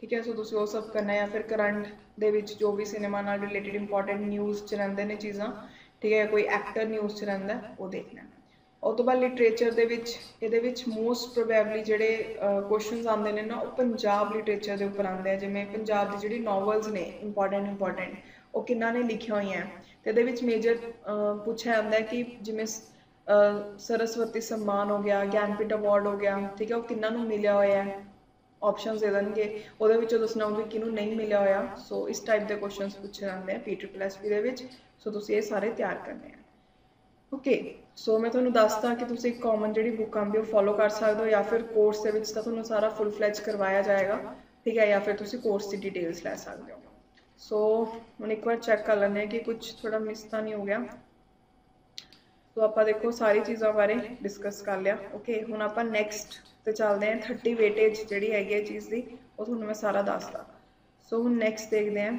ਠੀਕ ਹੈ। ਸੋ ਤੁਸੀਂ ਉਹ ਸਭ ਕਰਨਾ। ਜਾਂ ਫਿਰ ਕਰੰਟ ਦੇ ਵਿੱਚ ਜੋ ਵੀ ਸਿਨੇਮਾ ਨਾਲ ਰਿਲੇਟਿਡ ਇੰਪੋਰਟੈਂਟ ਨਿਊਜ਼ 'ਚ ਰਹਿੰਦੇ ਨੇ ਚੀਜ਼ਾਂ, ਠੀਕ ਹੈ, ਕੋਈ ਐਕਟਰ ਨਿਊਜ਼ 'ਚ ਰਹਿੰਦਾ ਉਹ ਦੇਖਣਾ। ਉਹ ਤੋਂ ਬਾਅਦ ਲਿਟਰੇਚਰ ਦੇ ਵਿੱਚ ਇਹਦੇ ਵਿੱਚ ਮੋਸਟ ਪ੍ਰੋਬੈਬਲੀ ਜਿਹੜੇ ਕੁਐਸਚਨਸ ਆਉਂਦੇ ਨੇ ਨਾ ਉਹ ਪੰਜਾਬ ਲਿਟਰੇਚਰ ਦੇ ਉੱਪਰ ਆਉਂਦੇ ਆ। ਜਿਵੇਂ ਪੰਜਾਬ ਦੀ ਜਿਹੜੀ ਨੋਵਲਸ ਨੇ ਇੰਪੋਰਟੈਂਟ ਉਹ ਕਿਹਨਾਂ ਨੇ ਲਿਖੀਆਂ ਹੋਈਆਂ, ਤੇ ਇਹਦੇ ਵਿੱਚ ਮੇਜਰ ਪੁੱਛਿਆ ਜਾਂਦਾ ਕਿ ਜਿਵੇਂ ਸਰਸਵਤੀ ਸਨਮਾਨ ਹੋ ਗਿਆ, ਗਿਆਨਪੀਠ ਅਵਾਰਡ ਹੋ ਗਿਆ, ਠੀਕ ਹੈ, ਉਹ ਕਿਹਨਾਂ ਨੂੰ ਮਿਲਿਆ ਹੋਇਆ ਹੈ, ਆਪਸ਼ਨਸ ਦੇ ਦੇਣਗੇ, ਉਹਦੇ ਵਿੱਚੋਂ ਦੱਸਣਾ ਹੋਊਗਾ ਕਿਹਨੂੰ ਨਹੀਂ ਮਿਲਿਆ ਹੋਇਆ। ਸੋ ਇਸ ਟਾਈਪ ਦੇ ਕੁਐਸਚਨਸ ਪੁੱਛੇ ਜਾਂਦੇ ਆ PSSB ਦੇ ਵਿੱਚ। ਸੋ ਤੁਸੀਂ ਇਹ ਸਾਰੇ ਤਿਆਰ ਕਰਨੇ ਆ, ਓਕੇ। ਸੋ ਮੈਂ ਤੁਹਾਨੂੰ ਦੱਸਦਾ ਕਿ ਤੁਸੀਂ ਇੱਕ ਕਾਮਨ ਜਿਹੜੀ ਬੁੱਕ ਆਉਂਦੀ ਉਹ ਫੋਲੋ ਕਰ ਸਕਦੇ ਹੋ, ਜਾਂ ਫਿਰ ਕੋਰਸ ਦੇ ਵਿੱਚ ਤਾਂ ਤੁਹਾਨੂੰ ਸਾਰਾ ਫੁੱਲ ਫਲੈਜ ਕਰਵਾਇਆ ਜਾਏਗਾ, ਠੀਕ ਹੈ, ਜਾਂ ਫਿਰ ਤੁਸੀਂ ਕੋਰਸ ਦੀ ਡਿਟੇਲਸ ਲੈ ਸਕਦੇ ਹੋ। ਸੋ ਹੁਣ ਇੱਕ ਵਾਰ ਚੈੱਕ ਕਰ ਲੈਂਦੇ ਹਾਂ ਕਿ ਕੁਝ ਥੋੜਾ ਮਿਸ ਤਾਂ ਨਹੀਂ ਹੋ ਗਿਆ। ਸੋ ਆਪਾਂ ਦੇਖੋ ਸਾਰੀ ਚੀਜ਼ਾਂ ਬਾਰੇ ਡਿਸਕਸ ਕਰ ਲਿਆ, ਓਕੇ। ਹੁਣ ਆਪਾਂ ਨੈਕਸਟ ਤੇ ਚੱਲਦੇ ਹਾਂ। 30 ਵੇਟੇਜ ਜਿਹੜੀ ਹੈਗੀ ਹੈ ਚੀਜ਼ ਦੀ, ਉਹ ਤੁਹਾਨੂੰ ਮੈਂ ਸਾਰਾ ਦੱਸਦਾ। ਸੋ ਹੁਣ ਨੈਕਸਟ ਦੇਖਦੇ ਹਾਂ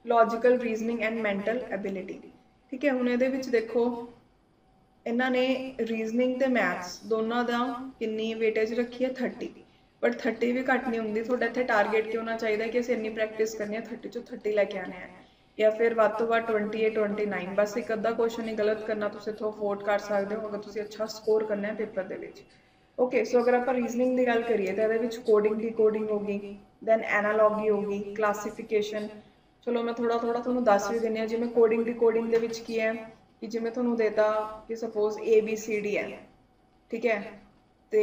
logical reasoning and mental ability. ठीक है, हुण इहदे विच देखो इन्हां ने रीजनिंग ते मैथ्स दोनों का कितनी वेटेज रखी है 30, बट 30 भी घट नहीं होंगी। थोड़ा इत्थे टारगेट क्यों होना चाहिए कि असं इन्नी प्रैक्टिस करनी है, 30 चों 30 लैके आने हैं, या फिर वध तो वध 28 29, बस एक अद्धा क्वेश्चन ही गलत करना तुसीं इत्थों अफोर्ड कर सकते हो अगर तुसीं अच्छा स्कोर करना है पेपर दे विच। ओके, सो अगर आप रीजनिंग की गल करिए तो ये कोडिंग डिकोडिंग होगी, दैन एनालॉगी होगी, क्लासीफिकेशन। चलो मैं थोड़ा थोड़ा थोड़ा दस भी देनी, जिवें कोडिंग डिकोडिंग दे विच की है कि जिवें तुहानूं देता कि सपोज ABCD है, ठीक है, तो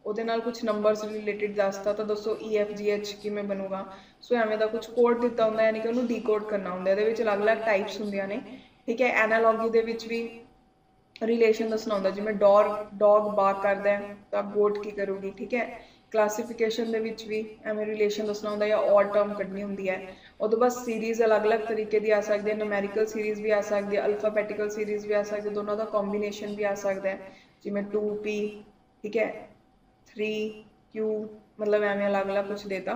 ਉਹਦੇ ਨਾਲ कुछ नंबरस रिलेटिड दसता तो दसो EFGH किमें बनूगा। सो एवें का कुछ कोड दिता होंगे, यानी कि उन्होंने डीकोड करना होंगे। ये अलग अलग टाइप्स होंगे ने, ठीक है। एनालॉगी दे विच भी रिलेशन दसना होंगे, जिवें डॉग बाग करता है तो गोट की करूगी, ठीक है। क्लासीफिकेशन दे विच भी एवें रिलेशन दसना होंगे या ऑड टर्म कढ़नी होंगी है। उस बाद सीरीज़ अलग अलग तरीके की आ सकती है, न्यूमैरिकल सीरीज़ भी आ सकती है, अल्फाबैटिकल सीरीज़ भी आ सकती है, दोनों का कॉम्बीनेशन भी आ सकता है, जिवें 2P, ठीक है, 3Q, मतलब एवें अलग अलग कुछ देता।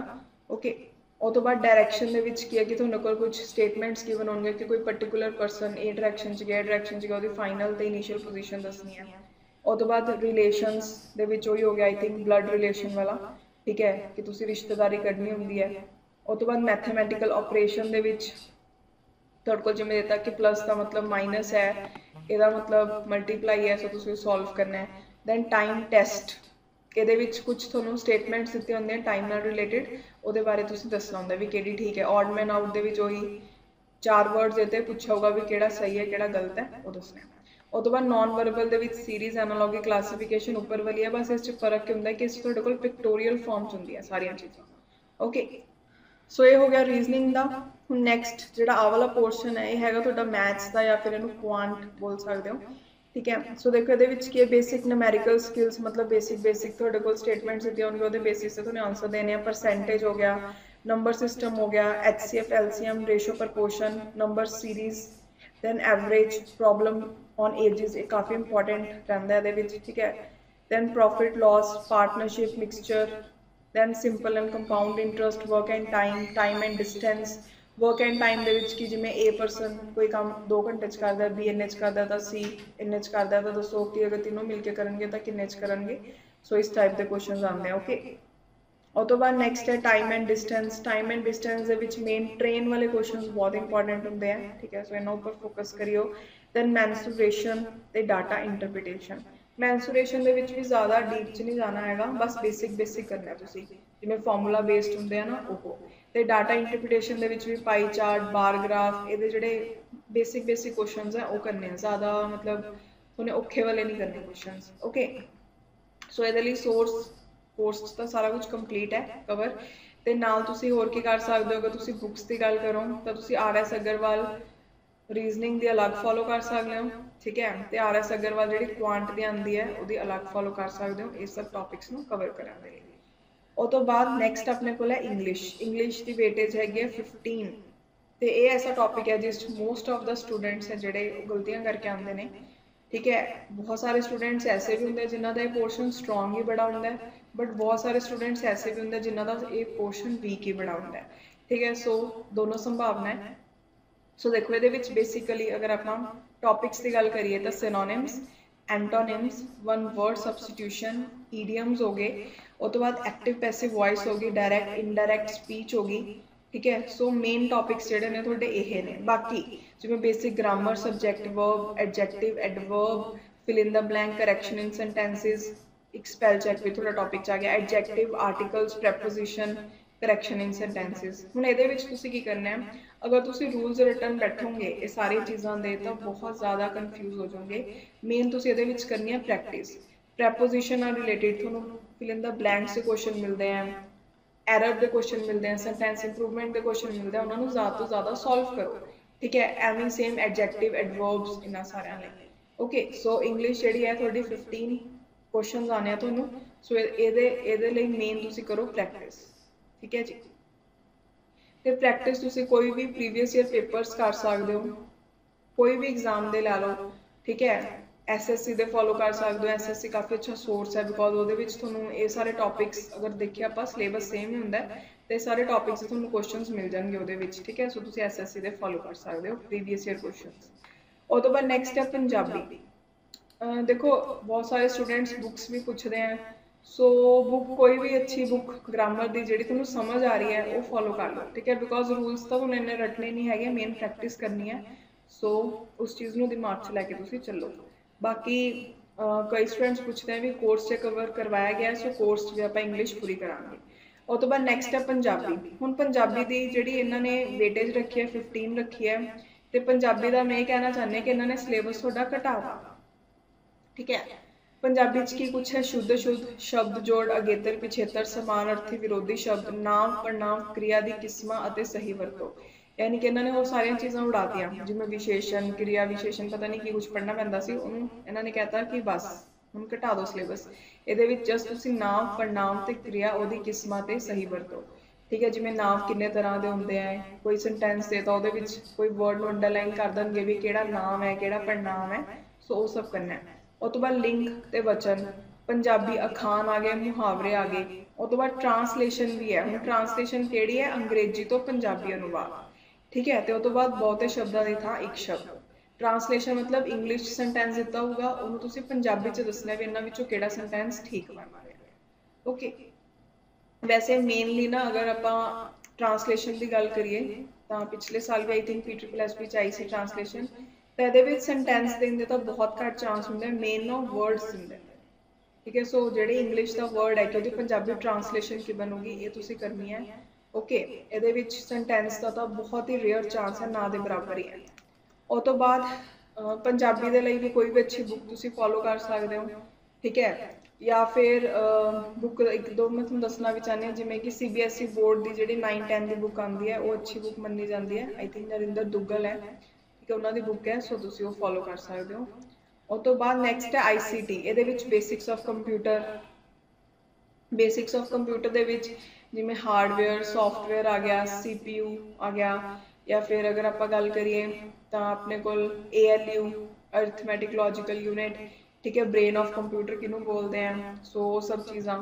ओके, उस तो बाद डायरैक्शन दे विच की है कि तुहानूं कोल कुछ स्टेटमेंट्स गिवन होंगे कि कोई पर्टिकुलर परसन ए डायरैक्शन च गया, डायरैक्शन च गया, उसकी फाइनल तो इनीशियल पोजीशन दसनी है। उस तो बाद रिलेशनस दे विच वही हो गया, आई थिंक ब्लड रिलेशन वाला, ठीक है, कि तुसीं रिश्तेदारी कढ़नी होंदी है। उस तो बाद मैथमैटिकल ऑपरेशन दे विच तुहाडे कोल जिवें देता कि प्लस का मतलब माइनस है, ਇਹਦਾ मतलब मल्टीप्लाई है, सो तुसीं सॉल्व करना है। दैन टाइम टेस्ट, ਇਹਦੇ ਵਿੱਚ कुछ ਤੁਹਾਨੂੰ स्टेटमेंट्स ਦਿੱਤੇ ਹੁੰਦੇ हैं टाइम ਨਾਲ रिलेटेड, ਉਹਦੇ ਬਾਰੇ ਤੁਸੀਂ ਦੱਸਣਾ ਹੁੰਦਾ ਵੀ ਕਿਹੜੀ ਠੀਕ है। ऑड मैन आउट ਦੇ ਵਿੱਚ ਉਹੀ 4 वर्ड्स देते, पूछा होगा भी ਕਿਹੜਾ सही है ਕਿਹੜਾ गलत है, वो दसना है। उस तो बाद नॉन वर्बल ਦੇ ਵਿੱਚ सीरीज़ एनालॉगी क्लासीफिकेशन उपर वाली है, बस इस फर्क क्या होंगे कि इस ਤੁਹਾਡੇ ਕੋਲ पिक्टोरियल फॉर्म्स होंगी सारिया चीज़ां। ओके, सो ये हो गया रीजनिंग का। हुण नैक्सट जिहड़ा आ वाला पोर्शन है, यह हैगा तुहाडा मैथ्स का, या फिर इहनूं क्वांट बोल सकते हो, ठीक है। सो देखो ये की बेसिक न्यूमैरिकल स्किल्स, मतलब बेसिक तुहाडे कोल स्टेटमेंट्स दित्ते होणगे, उहदे बेसिस ते तुहानूं आंसर देने हैं। परसेंटेज हो गया, नंबर सिस्टम हो गया, HCF LCM ratio proportion, number series, then average, problem on ages, ये काफ़ी इंपॉर्टेंट रहिंदा है इहदे विच, ठीक है। Then profit loss, partnership, mixture, then simple and compound interest, work and time and distance. Work and time दे विच कि जिवें A परसन कोई काम 2 घंटे च करदा, B इन्ने च करदा, तो C इन्ने च करदा, तो दसो कि अगर तीनों मिल के करनगे तो किन्ने च करनगे। सो इस टाइप के क्वेश्चन आते हैं। ओके, और तो बाद नैक्सट है time and distance. Time and distance they which main train वाले क्वेश्चन बहुत इंपॉर्टेंट होंगे हैं, ठीक है। सो इन्हों पर फोकस करियो। दैन मैंसुरेशन ते डाटा इंटरप्रिटेशन। मैंसुरेशन दे विच भी ज़्यादा डीप च नहीं जाना है, बस बेसिक करना है तुसीं, जिवें फॉर्मूला बेस्ड होंगे हैं ना वो। तो डाटा इंटरप्रिटेशन दे विच भी पाई चार्ट, बार ग्राफ, ये जिहड़े बेसिक क्वेश्चन है वो करने, ज़्यादा मतलब उन्हें औखे वाले नहीं करने क्वेश्चन। ओके, सो ये लिए कोर्स तो सारा कुछ कंप्लीट है कवर। तो नाल तुसीं होर की कर सकते हो, अगर तुसीं बुक्स की गल करो तो तुसीं RS अग्रवाल रीजनिंग की अलग फॉलो कर सकते हो, ठीक है। तो RS अग्रवाल जी क्वांट की आती है वो अलग फॉलो कर सकते हो, इस सब टॉपिक्स को कवर करने। उस तो बाद नैक्सट अपने को है इंग्लिश की वेटेज हैगी 15। तो ये ऐसा टॉपिक है जिस मोस्ट ऑफ द स्टूडेंट्स है जोड़े गलतियां करके आते हैं, ठीक है। बहुत सारे स्टूडेंट्स ऐसे भी होंगे जिन्हों का पोर्शन स्ट्रॉन्ग ही बड़ा होंगे, बट बहुत सारे स्टूडेंट्स ऐसे भी होंगे जिन्हों का ये पोर्शन वीक ही बड़ा होंगे, ठीक है। सो दोनों संभावना है। सो देखो ये बेसिकली अगर आप टॉपिक्स की गल करिए तो synonyms, antonyms, one word substitution, idioms हो गए, उस तो बाद एक्टिव पैसिव वॉइस होगी, डायरैक्ट इनडायरैक्ट स्पीच होगी, ठीक है। सो मेन टॉपिक्स जोड़े ने थोड़े ये ने। बाकी जिवें basic grammar, subject verb, adjective, adverb, fill in the blank, correction in sentences, एक स्पैल चैक भी थोड़ा टॉपिक च आ गया, adjective, articles, preposition, correction in sentences. हुण इहदे विच तुसीं की करना है, अगर तुसीं रूल्स रिटन बैठोगे ये सारी चीज़ां दे तो बहुत ज़्यादा कन्फ्यूज हो जाओगे। मेन तुसीं इहदे विच करनी है प्रैक्टिस। प्रैपोजिशन नाल रिलेटेड तुहानूं फिल इन द ब्लैंक्स के क्वेश्चन मिलते हैं, एरर के क्वेश्चन मिलते हैं, सेंटेंस इंप्रूवमेंट के क्वेश्चन मिलते हैं, उन्होंने ज़्यादा तो ज़्यादा सॉल्व करो, ठीक है। एवं सेम एडजैक्टिव, एडवर्ब्स, इन्हां सारियां लई। ओके, सो इंग्लिश जिहड़ी है तुहाडी 15 क्वेश्चन आने तुहानूं। सो इहदे लई मेन तुसीं करो प्रैक्टिस, ठीक है जी। तो प्रैक्टिस तुसीं कोई भी प्रीवियस ईयर पेपर्स कर सकते हो, कोई भी एग्जाम दे ला लो, ठीक है। SSC ਦੇ ਫੋਲੋ ਕਰ ਸਕਦੇ ਹੋ। SSC ਕਾफ़ी अच्छा सोर्स है बिकॉज ਉਹਦੇ ਵਿੱਚ ਤੁਹਾਨੂੰ ਇਹ ਸਾਰੇ ਟੌਪਿਕਸ ਅਗਰ ਦੇਖਿਆ ਆਪਾਂ ਸਿਲੇਬਸ ਸੇਮ ਹੀ ਹੁੰਦਾ ਤੇ ਸਾਰੇ ਟੌਪਿਕਸ ਤੁਹਾਨੂੰ ਕੁਐਸਚਨਸ ਮਿਲ ਜਾਣਗੇ ਉਹਦੇ ਵਿੱਚ, ਠੀਕ ਹੈ। ਸੋ ਤੁਸੀਂ SSC ਦੇ ਫੋਲੋ ਕਰ ਸਕਦੇ ਹੋ ਪ੍ਰੀਵੀਅਸ ਈਅਰ ਕੁਐਸਚਨਸ। ਉਹ ਤੋਂ ਬਾਅਦ ਨੈਕਸਟ ਹੈ ਪੰਜਾਬੀ। देखो बहुत सारे स्टूडेंट्स बुक्स भी पूछते हैं, सो बुक कोई भी अच्छी बुक ग्रामर की जी तुम्हें समझ आ रही है वो फॉलो कर लो, ठीक है। बिकॉज रूल्स तो तुम इन्ने रटने नहीं है, मेन प्रैक्टिस करनी है। सो उस चीज़ को दिमाग च लैके तुम चलो। बाकी कई स्टूडेंट्स पूछते हैं भी कोर्स च कवर करवाया गया, सो कोर्स भी आप इंग्लिश पूरी करांगे। उस तो बाद नैक्सट है पंजाबी। हुण पंजाबी की जिहड़ी इन्होंने वेटेज रखी है 15 रखी है, तो पंजाबी का मैं कहना चाहती कि इन्होंने सिलेबस थोड़ा घटावा, ठीक है। पंजाबी की कुछ है शुद्ध शुद्ध शब्द जोड़ अगेतर पिछेतर समान अर्थी विरोधी शब्द नाम प्रनाम क्रिया की किस्मां अते सही वरतो, यानी कि इन्होंने वो सारिया चीज़ां उड़ा दियां जिवें विशेषण क्रिया विशेषण पता नहीं की कुछ पढ़ना पैंदा सी, उन्होंने इन्होंने कहता कि बस हुण घटा दो सिलेबस, इहदे विच जस्ट तुसीं नाम प्रनाम ते क्रिया उहदी किस्मां ते सही वरतो, ठीक है। जिवें नाम किन्ने तरह के होंदे हैं, कोई सेंटेंस देता उहदे विच कोई वर्ड नूं अंडरलाइन कर देणगे भी किहड़ा नाम है किहड़ा प्रनाम है, सो वो सब करना है। उस तो बाद लिंक ते वचन, पंजाबी अखान आ गए, मुहावरे आ गए। उस तो बाद ट्रांसलेशन भी है, हुण ट्रांसलेशन केड़ी है अंग्रेजी तो पंजाबी अनुवाद, ठीक है। तो उस तो बाद बहुते शब्दां दी थां एक शब्द। ट्रांसलेशन मतलब इंग्लिश सेंटेंस दिता होगा उन्होंने तुसीं पंजाबी च दसना भी इन्हां विचों किहड़ा सेंटेंस ठीक बन रहा है, ओके। वैसे मेनली ना अगर आपां ट्रांसलेशन की गल करिए तो पिछले साल भी आई थिंक PSSB आई सी ट्रांसलेशन, तो ये सेंटेंस देने का बहुत घट चांस होंगे, मेन ना वर्ड्स होंगे, ठीक है। सो जो इंग्लिश का वर्ड है कि वो पंजाबी ट्रांसलेशन की बनूगी ये तुसी करनी है, ओके। ये सेंटेंस का तो बहुत ही रेयर चांस है, ना के बराबर ही है। उस तो बाद पंजाबी के लिए भी कोई भी अच्छी बुक तुसी फॉलो कर सकते हो, ठीक है। या फिर बुक एक दो मैं तुम दसना भी चाहती हूँ, जिमें कि CBSE बोर्ड की जी 9-10 की बुक आती है वो अच्छी बुक मनी जाती है, आई थिंक नरिंदर दुग्गल है, ठीक है, उन्होंने बुक है, सो तुसी वो फॉलो कर सकते हो। उस तो बाद नैक्सट है ICT, ये basics of computer. Basics of computer के जिमें हार्डवेयर सॉफ्टवेयर आ गया, CPU आ गया, या फिर अगर आप गल करिए तो अपने को ALU अर्थमैटिक लॉजिकल यूनिट, ठीक है, ब्रेन ऑफ कंप्यूटर किनू बोलते हैं, सो सब चीज़ां।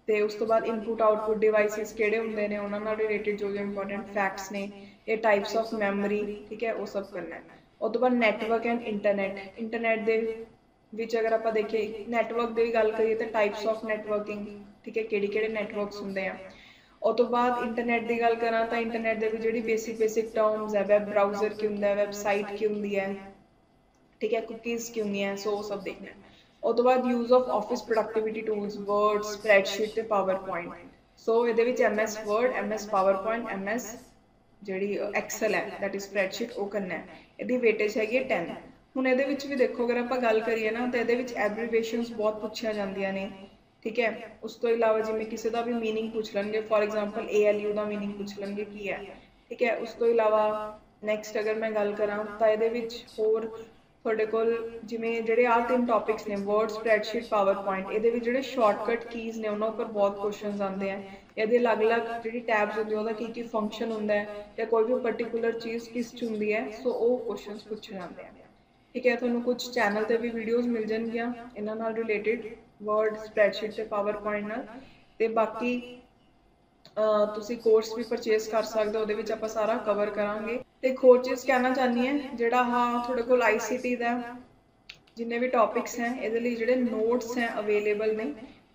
तो उस तो बाद इनपुट आउटपुट डिवाइसिस किहड़े हुंदे ने उन्हां नाल रिलेटेड जो इंपॉर्टेंट फैक्ट्स ने, ये टाइप्स ऑफ मैमरी, ठीक है, वो सब करना है। उस तो बाद नैटवर्क एंड इंटरनेट। इंटरनेट दे विच अगर आप देखिए नैटवर्क की गल करिए तो टाइप्स ऑफ नैटवर्किंग, ठीक है, किहड़े नैटवर्क्स होंदे हैं। उस तो बाद इंटरनेट की गल करा तो इंटरनेट के जी बेसिक टर्म्स है, वैब ब्राउजर की होंगे, वैबसाइट की होंगी है, ठीक है, कुकीज़ की होंगी हैं, सो वो सब देखना है। उस तो बाद use of office productivity tools word spreadsheet ते पावर पॉइंट, सो ये MS word MS power point MS जी एक्सल है दैट इज स्प्रैडशीट वो करना है। यदि वेटेज हैगी 10। हुण ये भी देखो अगर आप गल करिए ना तो ये एब्रीवेशनस बहुत पूछिया जांदियां ने, ठीक है। उस तो इलावा जिवें किसी का भी मीनिंग पूछ लेंगे, फॉर एग्जाम्पल ALU का मीनिंग पूछ लेंगे की है, ठीक है। उस तो इलावा नैक्सट अगर मैं गल करा तो ये होर तुहाडे कोल जिवें जिहड़े आ 3 टॉपिक्स ने वर्ड स्प्रैडशीट पावर पॉइंट, ये जिहड़े शॉर्टकट कीज़ ने उन्होंने पर बहुत क्वेश्चन आते हैं। ये अलग अलग जी टैब्स होंगे उसका की फंक्शन होंगे है या कोई भी पर्टिकुलर चीज़ किस च होंगी है, सो वो क्वेश्चन पूछे जाते हैं, ठीक है। तुहानूं कुछ चैनल पर भी वीडियोज़ मिल जाएगियां इन्हां नाल रिलेटेड वर्ड स्प्रैडशीट ते पावर पॉइंट नाल, ते बाकी तुसी कोर्स भी परचेज कर सकते हो, उहदे आपां सारा कवर करांगे। ते एक होर चीज़ कहना चाहनी है जिहड़ा हाँ थोड़े कोल ICT दा जिन्ने भी टॉपिक्स हैं ये जिहड़े नोट्स हैं अवेलेबल ने,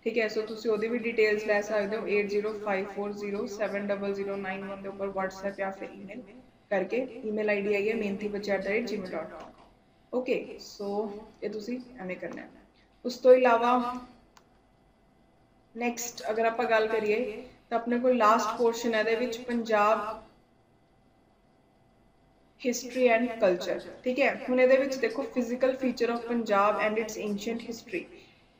ठीक है। सो तुसी ओहदी भी डिटेल्स लै सकते हो 8054070091 के उपर WhatsApp या फिर ईमेल करके। ईमेल ID है mehnatibachcha@gmail.com, ओके। सो ये तुसी एवें करना है। उस तो इलावा नैक्सट अगर आप गल करिए तो अपने को लास्ट पोर्शन है ये पंजाब हिस्टरी एंड कल्चर, ठीक है। हुण ये देखो physical feature of Punjab and it's ancient history.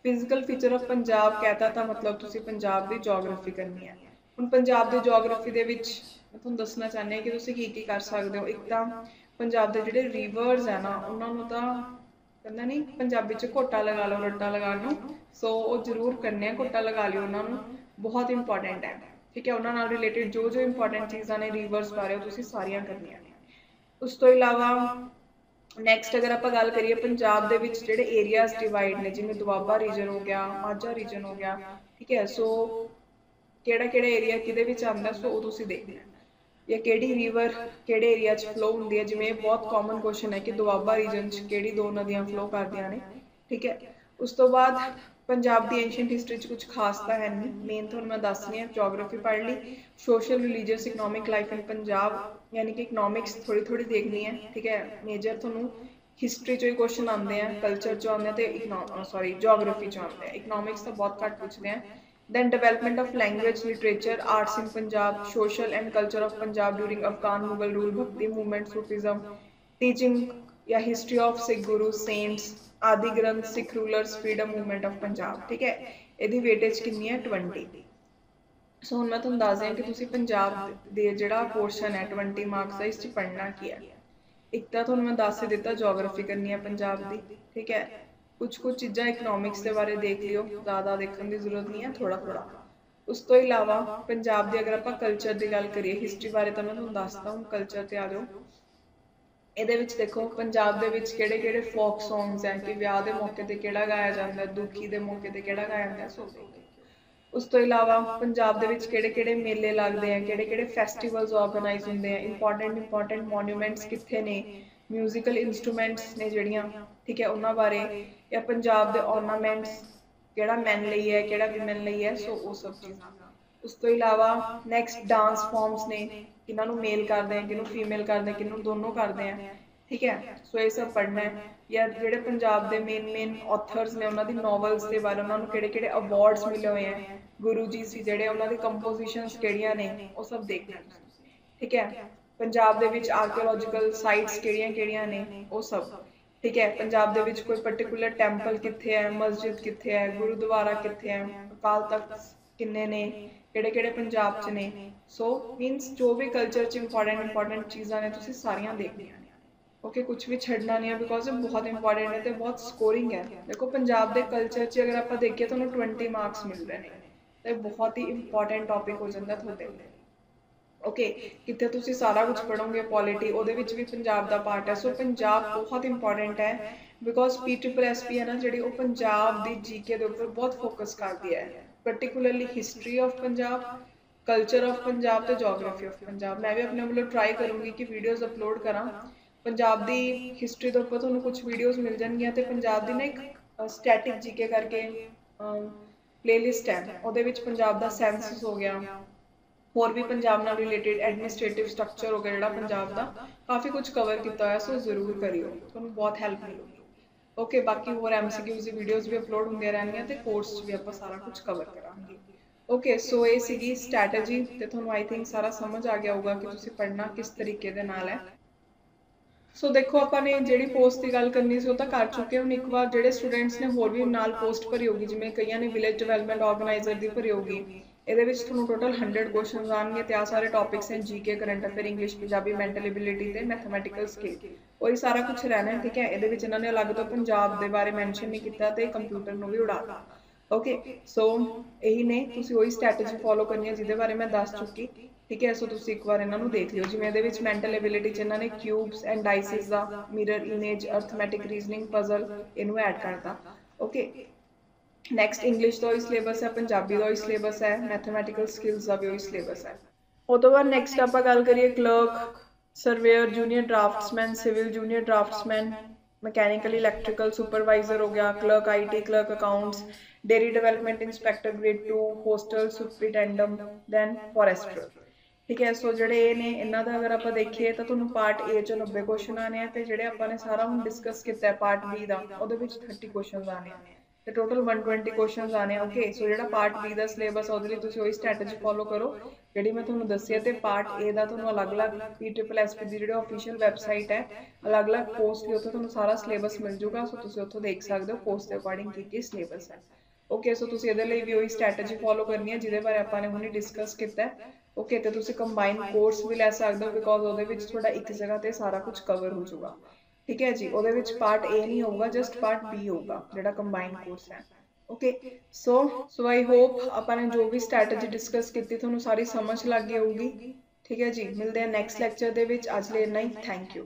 Physical feature of Punjab कहता था मतलब तुसी पंजाब की जोग्राफी करनी है। हुण पंजाब की जोग्राफी दे विच मैं तुहानूं दसना चाहनी है कि तुसी की कर सकते हो। एक तो पंजाब के जिहड़े रिवर्स है ना उन्होंने तो कहना नहीं पंजाबी च घोटा लगा लो रट्टा लगा लो, सो वो जरूर करने घोटा लगा लियो, उन्होंने बहुत इंपॉर्टेंट है, ठीक है। उन्होंने रिलेटेड जो जो इंपॉर्टेंट चीज़ां ने रिवर्स बारे तुसी सारियां करनियां ने। उस तो इलावा ਨੈਕਸਟ ਅਗਰ ਆਪਾਂ ਗੱਲ ਕਰੀਏ ਪੰਜਾਬ ਦੇ ਵਿੱਚ ਜਿਹੜੇ ਏਰੀਆਜ਼ ਡਿਵਾਈਡ ਨੇ, ਜਿਵੇਂ ਦੁਆਬਾ ਰੀਜਨ ਹੋ ਗਿਆ, ਮਾਝਾ ਰੀਜਨ ਹੋ ਗਿਆ, ਠੀਕ ਹੈ। ਸੋ ਕਿਹੜਾ ਏਰੀਆ ਕਿਹਦੇ ਵਿੱਚ ਆਉਂਦਾ, ਸੋ ਉਹ ਤੁਸੀਂ ਦੇਖਣਾ, ਜਾਂ ਕਿਹੜੀ ਰਿਵਰ ਕਿਹੜੇ ਏਰੀਆ 'ਚ ਫਲੋ ਹੁੰਦੀ ਹੈ। ਜਿਵੇਂ ਬਹੁਤ ਕਾਮਨ ਕੁਐਸਚਨ ਹੈ ਕਿ ਦੁਆਬਾ ਰੀਜਨ 'ਚ ਕਿਹੜੀ ਦੋ ਨਦੀਆਂ ਫਲੋ ਕਰਦੀਆਂ ਨੇ, ਠੀਕ ਹੈ। ਉਸ ਤੋਂ ਬਾਅਦ ਪੰਜਾਬ ਦੀ ਐਂਸ਼ੀਅੰਟ ਹਿਸਟਰੀ 'ਚ ਕੁਝ ਖਾਸ ਤਾਂ ਹੈ ਨਹੀਂ, ਮੇਨ ਤੁਹਾਨੂੰ ਮੈਂ ਦੱਸਣੀ ਹੈ। ਜੋਗ੍ਰਾਫੀ ਪੜ੍ਹ ਲਈ, social religious economic life in Punjab, ਯਾਨੀ ਕਿ ਇਕਨੋਮਿਕਸ ਥੋੜੀ ਦੇਖਣੀ ਹੈ, ਠੀਕ ਹੈ। ਮੇਜਰ ਤੁਹਾਨੂੰ ਹਿਸਟਰੀ 'ਚੋਂ ਹੀ ਕੁਐਸਚਨ ਆਉਂਦੇ ਆ, ਕਲਚਰ 'ਚੋਂ ਆਉਂਦੇ ਆ, ਤੇ ਜੋਗ੍ਰਾਫੀ 'ਚੋਂ ਆਉਂਦੇ ਆ। ਇਕਨੋਮਿਕਸ ਤਾਂ ਬਹੁਤ ਘੱਟ ਪੁੱਛਦੇ ਆ। Then development of language, literature, arts in Punjab, social and culture of Punjab during Afghan Mughal rule, Bhakti movement, Sufism, teaching या history of Sikh gurus, saints, आदि ग्रंथ, Sikh rulers, freedom movement of Punjab, ठीक है। ਇਹਦੀ weightage ਕਿੰਨੀ ਹੈ 20। ਸੋ ਹੁਣ ਮੈਂ ਤੁਹਾਨੂੰ ਦੱਸ ਦਿਆਂ ਕਿ ਤੁਸੀਂ ਪੰਜਾਬ ਦੇ ਜਿਹੜਾ ਪੋਰਸ਼ਨ ਹੈ 20 ਮਾਰਕਸ ਦਾ, ਇਸ 'ਚ ਪੜ੍ਹਨਾ ਕੀ ਹੈ। ਇੱਕ ਤਾਂ ਤੁਹਾਨੂੰ ਮੈਂ ਦੱਸ ਹੀ ਦਿੱਤਾ ਜੋਗ੍ਰਾਫੀ ਕਰਨੀ ਹੈ ਪੰਜਾਬ ਦੀ, ਠੀਕ ਹੈ। ਕੁਝ ਚੀਜ਼ਾਂ ਇਕਨੋਮਿਕਸ ਦੇ ਬਾਰੇ ਦੇਖ ਲਿਓ, ਜ਼ਿਆਦਾ ਦੇਖਣ ਦੀ ਜ਼ਰੂਰਤ ਨਹੀਂ ਹੈ, ਥੋੜਾ। ਉਸ ਤੋਂ ਇਲਾਵਾ ਪੰਜਾਬ ਦੇ ਅਗਰ ਆਪਾਂ ਕਲਚਰ ਦੀ ਗੱਲ ਕਰੀਏ, ਹਿਸਟਰੀ ਬਾਰੇ ਤਾਂ ਮੈਂ ਤੁਹਾਨੂੰ ਦੱਸਦਾ, ਹੁਣ ਕਲਚਰ ਤੇ ਆ ਜਾਓ। ਇਹਦੇ ਵਿੱਚ ਦੇਖੋ ਪੰਜਾਬ ਦੇ ਵਿੱਚ ਕਿਹੜੇ ਫੋਕ ਸੌਂਗਸ ਹੈ, ਕਿ ਵਿਆਹ ਦੇ ਮੌਕੇ ਤੇ ਕਿਹੜਾ ਗਾਇਆ ਜਾਂਦਾ, ਦੁਖੀ ਦੇ ਮੌਕੇ ਤੇ ਕਿਹੜਾ ਗਾਇਆ ਜਾਂਦਾ, ਸੋ ਉਸ ਤੋਂ ਇਲਾਵਾ ਪੰਜਾਬ ਦੇ ਵਿੱਚ ਕਿਹੜੇ ਮੇਲੇ ਲੱਗਦੇ ਆ, ਕਿਹੜੇ ਫੈਸਟੀਵਲਸ ਆਰਗੇਨਾਈਜ਼ ਹੁੰਦੇ ਆ, ਇੰਪੋਰਟੈਂਟ ਮੋਨੂਮੈਂਟਸ ਕਿੱਥੇ ਨੇ, ਮਿਊਜ਼ੀਕਲ ਇਨਸਟਰੂਮੈਂਟਸ ਨੇ ਜਿਹੜੀਆਂ, ਠੀਕ ਹੈ, ਉਹਨਾਂ ਬਾਰੇ, ਜਾਂ ਪੰਜਾਬ ਦੇ ornaments ਕਿਹੜਾ ਮੈਨ ਲਈ ਹੈ ਕਿਹੜਾ ਵਿਮਨ ਲਈ ਹੈ, ਸੋ ਉਹ ਸਭ ਚੀਜ਼ਾਂ। ਉਸ ਤੋਂ ਇਲਾਵਾ ਨੈਕਸਟ ਡਾਂਸ ਫਾਰਮਸ ਨੇ, ਕਿਹਨਾਂ ਨੂੰ ਮੇਲ ਕਰਦੇ ਆ, ਕਿਹਨੂੰ ਫੀਮੇਲ ਕਰਦੇ ਆ, ਕਿਹਨੂੰ ਦੋਨੋਂ ਕਰਦੇ ਆ, ਠੀਕ ਹੈ। ਸੋ ਇਹ ਸਭ ਪੜ੍ਹਨਾ ਹੈ। ਜਾਂ ਜਿਹੜੇ ਪੰਜਾਬ ਦੇ ਮੇਨ ਆਥਰਸ ਨੇ, ਉਹਨਾਂ ਦੀ ਨੋਵਲਸ ਦੇ ਬਾਰੇ, ਉਹਨਾਂ ਨੂੰ ਕਿਹੜੇ ਅਵਾਰਡਸ ਮਿਲੇ ਹੋਏ ਆ, ਗੁਰੂ ਜੀ ਸੀ ਜਿਹੜੇ, ਉਹਨਾਂ ਦੀ ਕੰਪੋਜੀਸ਼ਨਸ ਕਿਹੜੀਆਂ ਨੇ, ਉਹ ਸਭ ਦੇਖਣਾ, ਠੀਕ ਹੈ। ਪੰਜਾਬ ਦੇ ਵਿੱਚ ਆਰਕੀਓਲੋਜੀਕਲ ਸਾਈਟਸ ਕਿਹੜੀਆਂ ਨੇ, ਉਹ ਸਭ, ਠੀਕ ਹੈ। ਪੰਜਾਬ ਦੇ ਵਿੱਚ ਕੋਈ ਪਰਟੀਕੂਲਰ ਟੈਂਪਲ ਕਿੱਥੇ ਹੈ, ਮਸਜਿਦ ਕਿੱਥੇ ਹੈ, ਗੁਰੂਦੁਆਰਾ ਕਿੱਥੇ ਹੈ, ਅਕਾਲ ਤਖਤ ਕਿੰਨੇ ਨੇ, ਕਿਹੜੇ ਪੰਜਾਬ 'ਚ ਨੇ। ਸੋ ਮੀਨਸ ਜੋ ਵੀ ਕਲਚਰ 'ਚ ਇੰਪੋਰਟੈਂਟ ਚੀਜ਼ਾਂ ਨੇ, ਤੁਸੀਂ ਸਾਰੀਆਂ ਦੇਖਣੀਆਂ ਨੇ, ਓਕੇ। ਕੁਝ ਵੀ ਛੱਡਣਾ ਨਹੀਂ ਹੈ, ਬਿਕੋਜ਼ ਇਹ ਬਹੁਤ ਇੰਪੋਰਟੈਂਟ ਹੈ ਤੇ ਬਹੁਤ ਸਕੋਰਿੰਗ ਹੈ। ਦੇਖੋ ਪੰਜਾਬ ਦੇ ਕਲਚਰ 'ਚ ਅਗਰ ਆਪਾਂ ਦੇਖੀਏ, ਤੁਹਾਨੂੰ 20 ਮਾਰਕਸ ਮਿਲ ਰਹੇ ਨੇ, ਤੇ ਬਹੁਤ ਹੀ ਇੰਪੋਰਟੈਂਟ ਟੌਪਿਕ ਹੋ ਜਾਂਦਾ ਤੁਹਾਡੇ ਲਈ, ਓਕੇ। ਕਿਤੇ ਤੁਸੀਂ ਸਾਰਾ ਕੁਝ ਪੜ੍ਹੋਗੇ, ਪੋਲਿਟੀ ਉਹਦੇ ਵਿੱਚ ਵੀ ਪੰਜਾਬ ਦਾ ਪਾਰਟ ਹੈ। ਸੋ ਪੰਜਾਬ ਬਹੁਤ ਇੰਪੋਰਟੈਂਟ ਹੈ, ਬਿਕੋਜ਼ PSSB ਹੈ ਨਾ ਜਿਹੜੀ, ਉਹ ਪੰਜਾਬ ਦੀ GK ਦੇ ਉੱਪਰ ਬਹੁਤ ਫੋਕਸ ਕਰਦੀ ਹੈ, particularly history of Punjab, culture of Punjab ਤੇ ਜੋਗ੍ਰਾਫੀ ਆਫ ਪੰਜਾਬ। ਮੈਂ ਵੀ ਆਪਣੇ ਵੱਲੋਂ ਟਰਾਈ ਕਰੂੰਗੀ ਕਿ ਵੀਡੀਓਜ਼ ਅਪਲੋਡ ਕਰਾਂ ਪੰਜਾਬ ਦੀ ਹਿਸਟਰੀ ਦੇ ਉੱਪਰ, ਤੁਹਾਨੂੰ ਕੁਝ ਵੀਡੀਓਜ਼ ਮਿਲ ਜਾਣਗੀਆਂ, ਤੇ ਪੰਜਾਬ ਦੀ ਨਾ ਇੱਕ ਸਟੈਟਿਕ GK ਕਰਕੇ ਪਲੇਲਿਸਟ ਹੈ, ਉਹਦੇ ਵਿੱਚ ਪੰਜਾਬ ਦਾ ਸੈਂਸਸ ਹੋ ਗਿਆ, ਹੋਰ ਵੀ ਪੰਜਾਬ ਨਾਲ ਰਿਲੇਟਡ ਐਡਮਿਨਿਸਟ੍ਰੇਟਿਵ ਸਟਰਕਚਰ ਹੋ ਗਿਆ ਜਿਹੜਾ ਪੰਜਾਬ ਦਾ, ਕਾਫੀ ਕੁਝ ਕਵਰ ਕੀਤਾ ਹੋਇਆ। ਸੋ ਜ਼ਰੂਰ ਕਰਿਓ, ਤੁਹਾਨੂੰ ਬਹੁਤ ਹੈਲਪ ਮਿਲੂਗੀ, ਓਕੇ। ਬਾਕੀ ਹੋਰ MCQs ਦੀ ਵੀਡੀਓਜ਼ ਵੀ ਅਪਲੋਡ ਹੁੰਦੀਆਂ ਰਹਿਣਗੀਆਂ, ਤੇ ਕੋਰਸ 'ਚ ਵੀ ਆਪਾਂ ਸਾਰਾ ਕੁਝ ਕਵਰ ਕਰਾਂਗੇ, ਓਕੇ। ਸੋ ਇਹ ਸੀਗੀ ਸਟ੍ਰੈਟਜੀ, ਤੇ ਤੁਹਾਨੂੰ ਆਈ ਥਿੰਕ ਸਾਰਾ ਸਮਝ ਆ ਗਿਆ ਹੋਊਗਾ ਕਿ ਤੁਸੀਂ ਪੜ੍ਹਨਾ ਕਿਸ ਤਰੀਕੇ ਦੇ ਨਾਲ ਹੈ। ਸੋ ਦੇਖੋ, ਆਪਾਂ ਨੇ ਜਿਹੜੀ ਪੋਸਟ ਦੀ ਗੱਲ ਕਰਨੀ ਸੀ ਉਹ ਤਾਂ ਕਰ ਚੁੱਕੇ। ਹੁਣ ਇੱਕ ਵਾਰ ਜਿਹੜੇ ਸਟੂਡੈਂਟਸ ਨੇ ਹੋਰ ਵੀ ਨਾਲ ਪੋਸਟ ਭਰੀ ਹੋਗੀ, ਜਿਵੇਂ ਕਈਆਂ ਨੇ ਵਿਲੇਜ ਡਿਵੈਲਪਮੈਂਟ ਆਰਗੇਨਾਈਜ਼ਰ ਦੀ ਭਰੀ ਹੋਗੀ, ਇਹਦੇ ਵਿੱਚ ਤੁਹਾਨੂੰ ਟੋਟਲ 100 ਕੁਐਸਚਨਸ ਆਉਣਗੇ, ਤੇ ਆ ਸਾਰੇ ਟੌਪਿਕਸ ਨੇ GK, current affair, English, Punjabi, mental ability ਤੇ ਮੈਥਮੈਟੀਕਲ ਸਕਿੱਲ, ਉਹੀ ਸਾਰਾ ਕੁਝ ਰਹਿਣਾ ਹੈ, ਠੀਕ ਹੈ। ਇਹਦੇ ਵਿੱਚ ਇਹਨਾਂ ਨੇ ਅਲੱਗ ਤੋਂ ਪੰਜਾਬ ਦੇ ਬਾਰੇ ਮੈਂਸ਼ਨ ਨਹੀਂ ਕੀਤਾ, ਤੇ ਕੰਪਿਊਟਰ ਨੂੰ ਵੀ ਉਡਾਤਾ, ਓਕੇ। ਸੋ ਇਹੀ ਨੇ, ਤੁਸੀਂ ਉਹੀ ਸਟ੍ਰੈਟਜੀ ਫੋਲੋ ਕਰਨੀ ਹੈ ਜਿਹਦੇ ਬਾਰੇ ਮੈਂ ਦੱਸ ਚੁੱਕੀ, ਠੀਕ ਹੈ। ਸੋ ਤੁਸੀਂ ਇੱਕ ਵਾਰ ਇਹਨਾਂ ਨੂੰ ਦੇਖ ਲਿਓ। ਜਿਵੇਂ ਇਹਦੇ ਵਿੱਚ ਮੈਂਟਲ ਐਬਿਲਿਟੀ 'ਚ ਇਹਨਾਂ ਨੇ ਕਿਊਬਸ ਐਂਡ ਡਾਈਸਿਸ ਦਾ, mirror image, arithmetic reasoning, puzzle, ਇਹਨੂੰ ਐਡ ਕਰਤਾ, ਓਕੇ। ਨੈਕਸਟ ਇੰਗਲਿਸ਼ ਦਾ ਹੀ ਸਿਲੇਬਸ ਹੈ, ਪੰਜਾਬੀ ਦਾ ਹੀ ਸਿਲੇਬਸ ਹੈ, ਮੈਥਮੈਟੀਕਲ ਸਕਿੱਲਸ ਦਾ ਵੀ ਉਹੀ ਸਿਲੇਬਸ ਹੈ। ਉਹ ਤੋਂ ਬਾਅਦ ਨੈਕਸਟ ਆਪਾਂ ਗੱਲ ਕਰੀਏ clerk, surveyor, junior draftsman, civil junior draftsman, mechanical electrical supervisor ਹੋ ਗਿਆ, clerk IT, clerk accounts, dairy development inspector grade 2, hostel superintendent, then forester, ਠੀਕ ਹੈ। ਸੋ ਜਿਹੜੇ ਇਹ ਨੇ, ਇਹਨਾਂ ਦਾ ਅਗਰ ਆਪਾਂ ਦੇਖੀਏ ਤਾਂ ਤੁਹਾਨੂੰ ਪਾਰਟ A 'ਚ 90 ਕੁਐਸਚਨ ਆਣੇ ਆ, ਤੇ ਜਿਹੜੇ ਆਪਾਂ ਨੇ ਸਾਰਾ ਹੁਣ ਡਿਸਕਸ ਕੀਤਾ ਪਾਰਟ B ਦਾ, ਉਹਦੇ ਵਿੱਚ 30 ਕੁਐਸਚਨ ਆਣੇ ਆ, ਤੇ ਟੋਟਲ 120 ਕੁਐਸਚਨਸ ਆਣੇ ਆ, ਓਕੇ। ਸੋ ਜਿਹੜਾ ਪਾਰਟ B ਦਾ ਸਿਲੇਬਸ, ਉਹਦੇ ਲਈ ਤੁਸੀਂ ਉਹੀ ਸਟ੍ਰੈਟਜੀ ਫੋਲੋ ਕਰੋ ਜਿਹੜੀ ਮੈਂ ਤੁਹਾਨੂੰ ਦੱਸੀ ਹੈ, ਤੇ ਪਾਰਟ A ਦਾ ਤੁਹਾਨੂੰ ਅਲੱਗ-ਅਲੱਗ PSSB ਦੀ ਜਿਹੜੀ ਆਫੀਸ਼ੀਅਲ ਵੈਬਸਾਈਟ ਹੈ, ਅਲੱਗ-ਅਲੱਗ ਪੋਸਟ ਲਈ ਉੱਥੇ ਤੁਹਾਨੂੰ ਸਾਰਾ ਸਿਲੇਬਸ ਮਿਲ ਜੂਗਾ। ਸੋ ਤੁਸੀਂ ਉੱਥੋਂ ਦੇਖ ਸਕਦੇ ਹੋ ਪੋਸਟ ਦੇ ਅਕੋਰਡਿੰਗ ਕੀ ਸਿਲੇਬਸ ਹੈ, ਓਕੇ। ਸੋ ਤੁਸੀਂ ਇਹਦੇ ਲਈ ਵੀ ਉਹੀ ਸਟ੍ਰੈਟਜੀ ਫੋਲੋ ਕਰਨੀ ਹੈ ਜਿਹਦੇ ਬਾਰੇ ਆਪਾਂ ਨੇ ਹੁਣੇ ਡਿਸਕਸ ਕੀਤਾ, ਓਕੇ। ਤੇ ਤੁਸੀਂ ਕੰਬਾਈਨ ਕੋਰਸ ਵੀ ਲੈ ਸਕਦੇ ਹੋ, ਬਿਕੋਜ਼ ਉਹਦੇ ਵਿੱਚ ਤੁਹਾਡਾ ਇੱਕ ਜਗ੍ਹਾ ਤੇ ਸਾਰਾ ਕੁਝ ਕਵਰ ਹੋ ਜਾਊਗਾ, ਠੀਕ ਹੈ ਜੀ। ਉਹਦੇ ਵਿੱਚ ਪਾਰਟ A ਨਹੀਂ ਹੋਊਗਾ, ਜਸਟ ਪਾਰਟ B ਹੋਊਗਾ ਜਿਹੜਾ ਕੰਬਾਈਨ ਕੋਰਸ ਹੈ, ਓਕੇ। ਸੋ ਆਈ ਹੋਪ ਆਪਾਂ ਨੇ ਜੋ ਵੀ ਸਟ੍ਰੈਟਜੀ ਡਿਸਕਸ ਕੀਤੀ ਤੁਹਾਨੂੰ ਸਾਰੀ ਸਮਝ ਲੱਗ ਗਈ ਹੋਊਗੀ, ਠੀਕ ਹੈ ਜੀ। ਮਿਲਦੇ ਹਾਂ ਨੈਕਸਟ ਲੈਕਚਰ ਦੇ ਵਿੱਚ, ਅੱਜ ਲਈ ਇੰਨਾ ਹੀ, ਥੈਂਕ ਯੂ।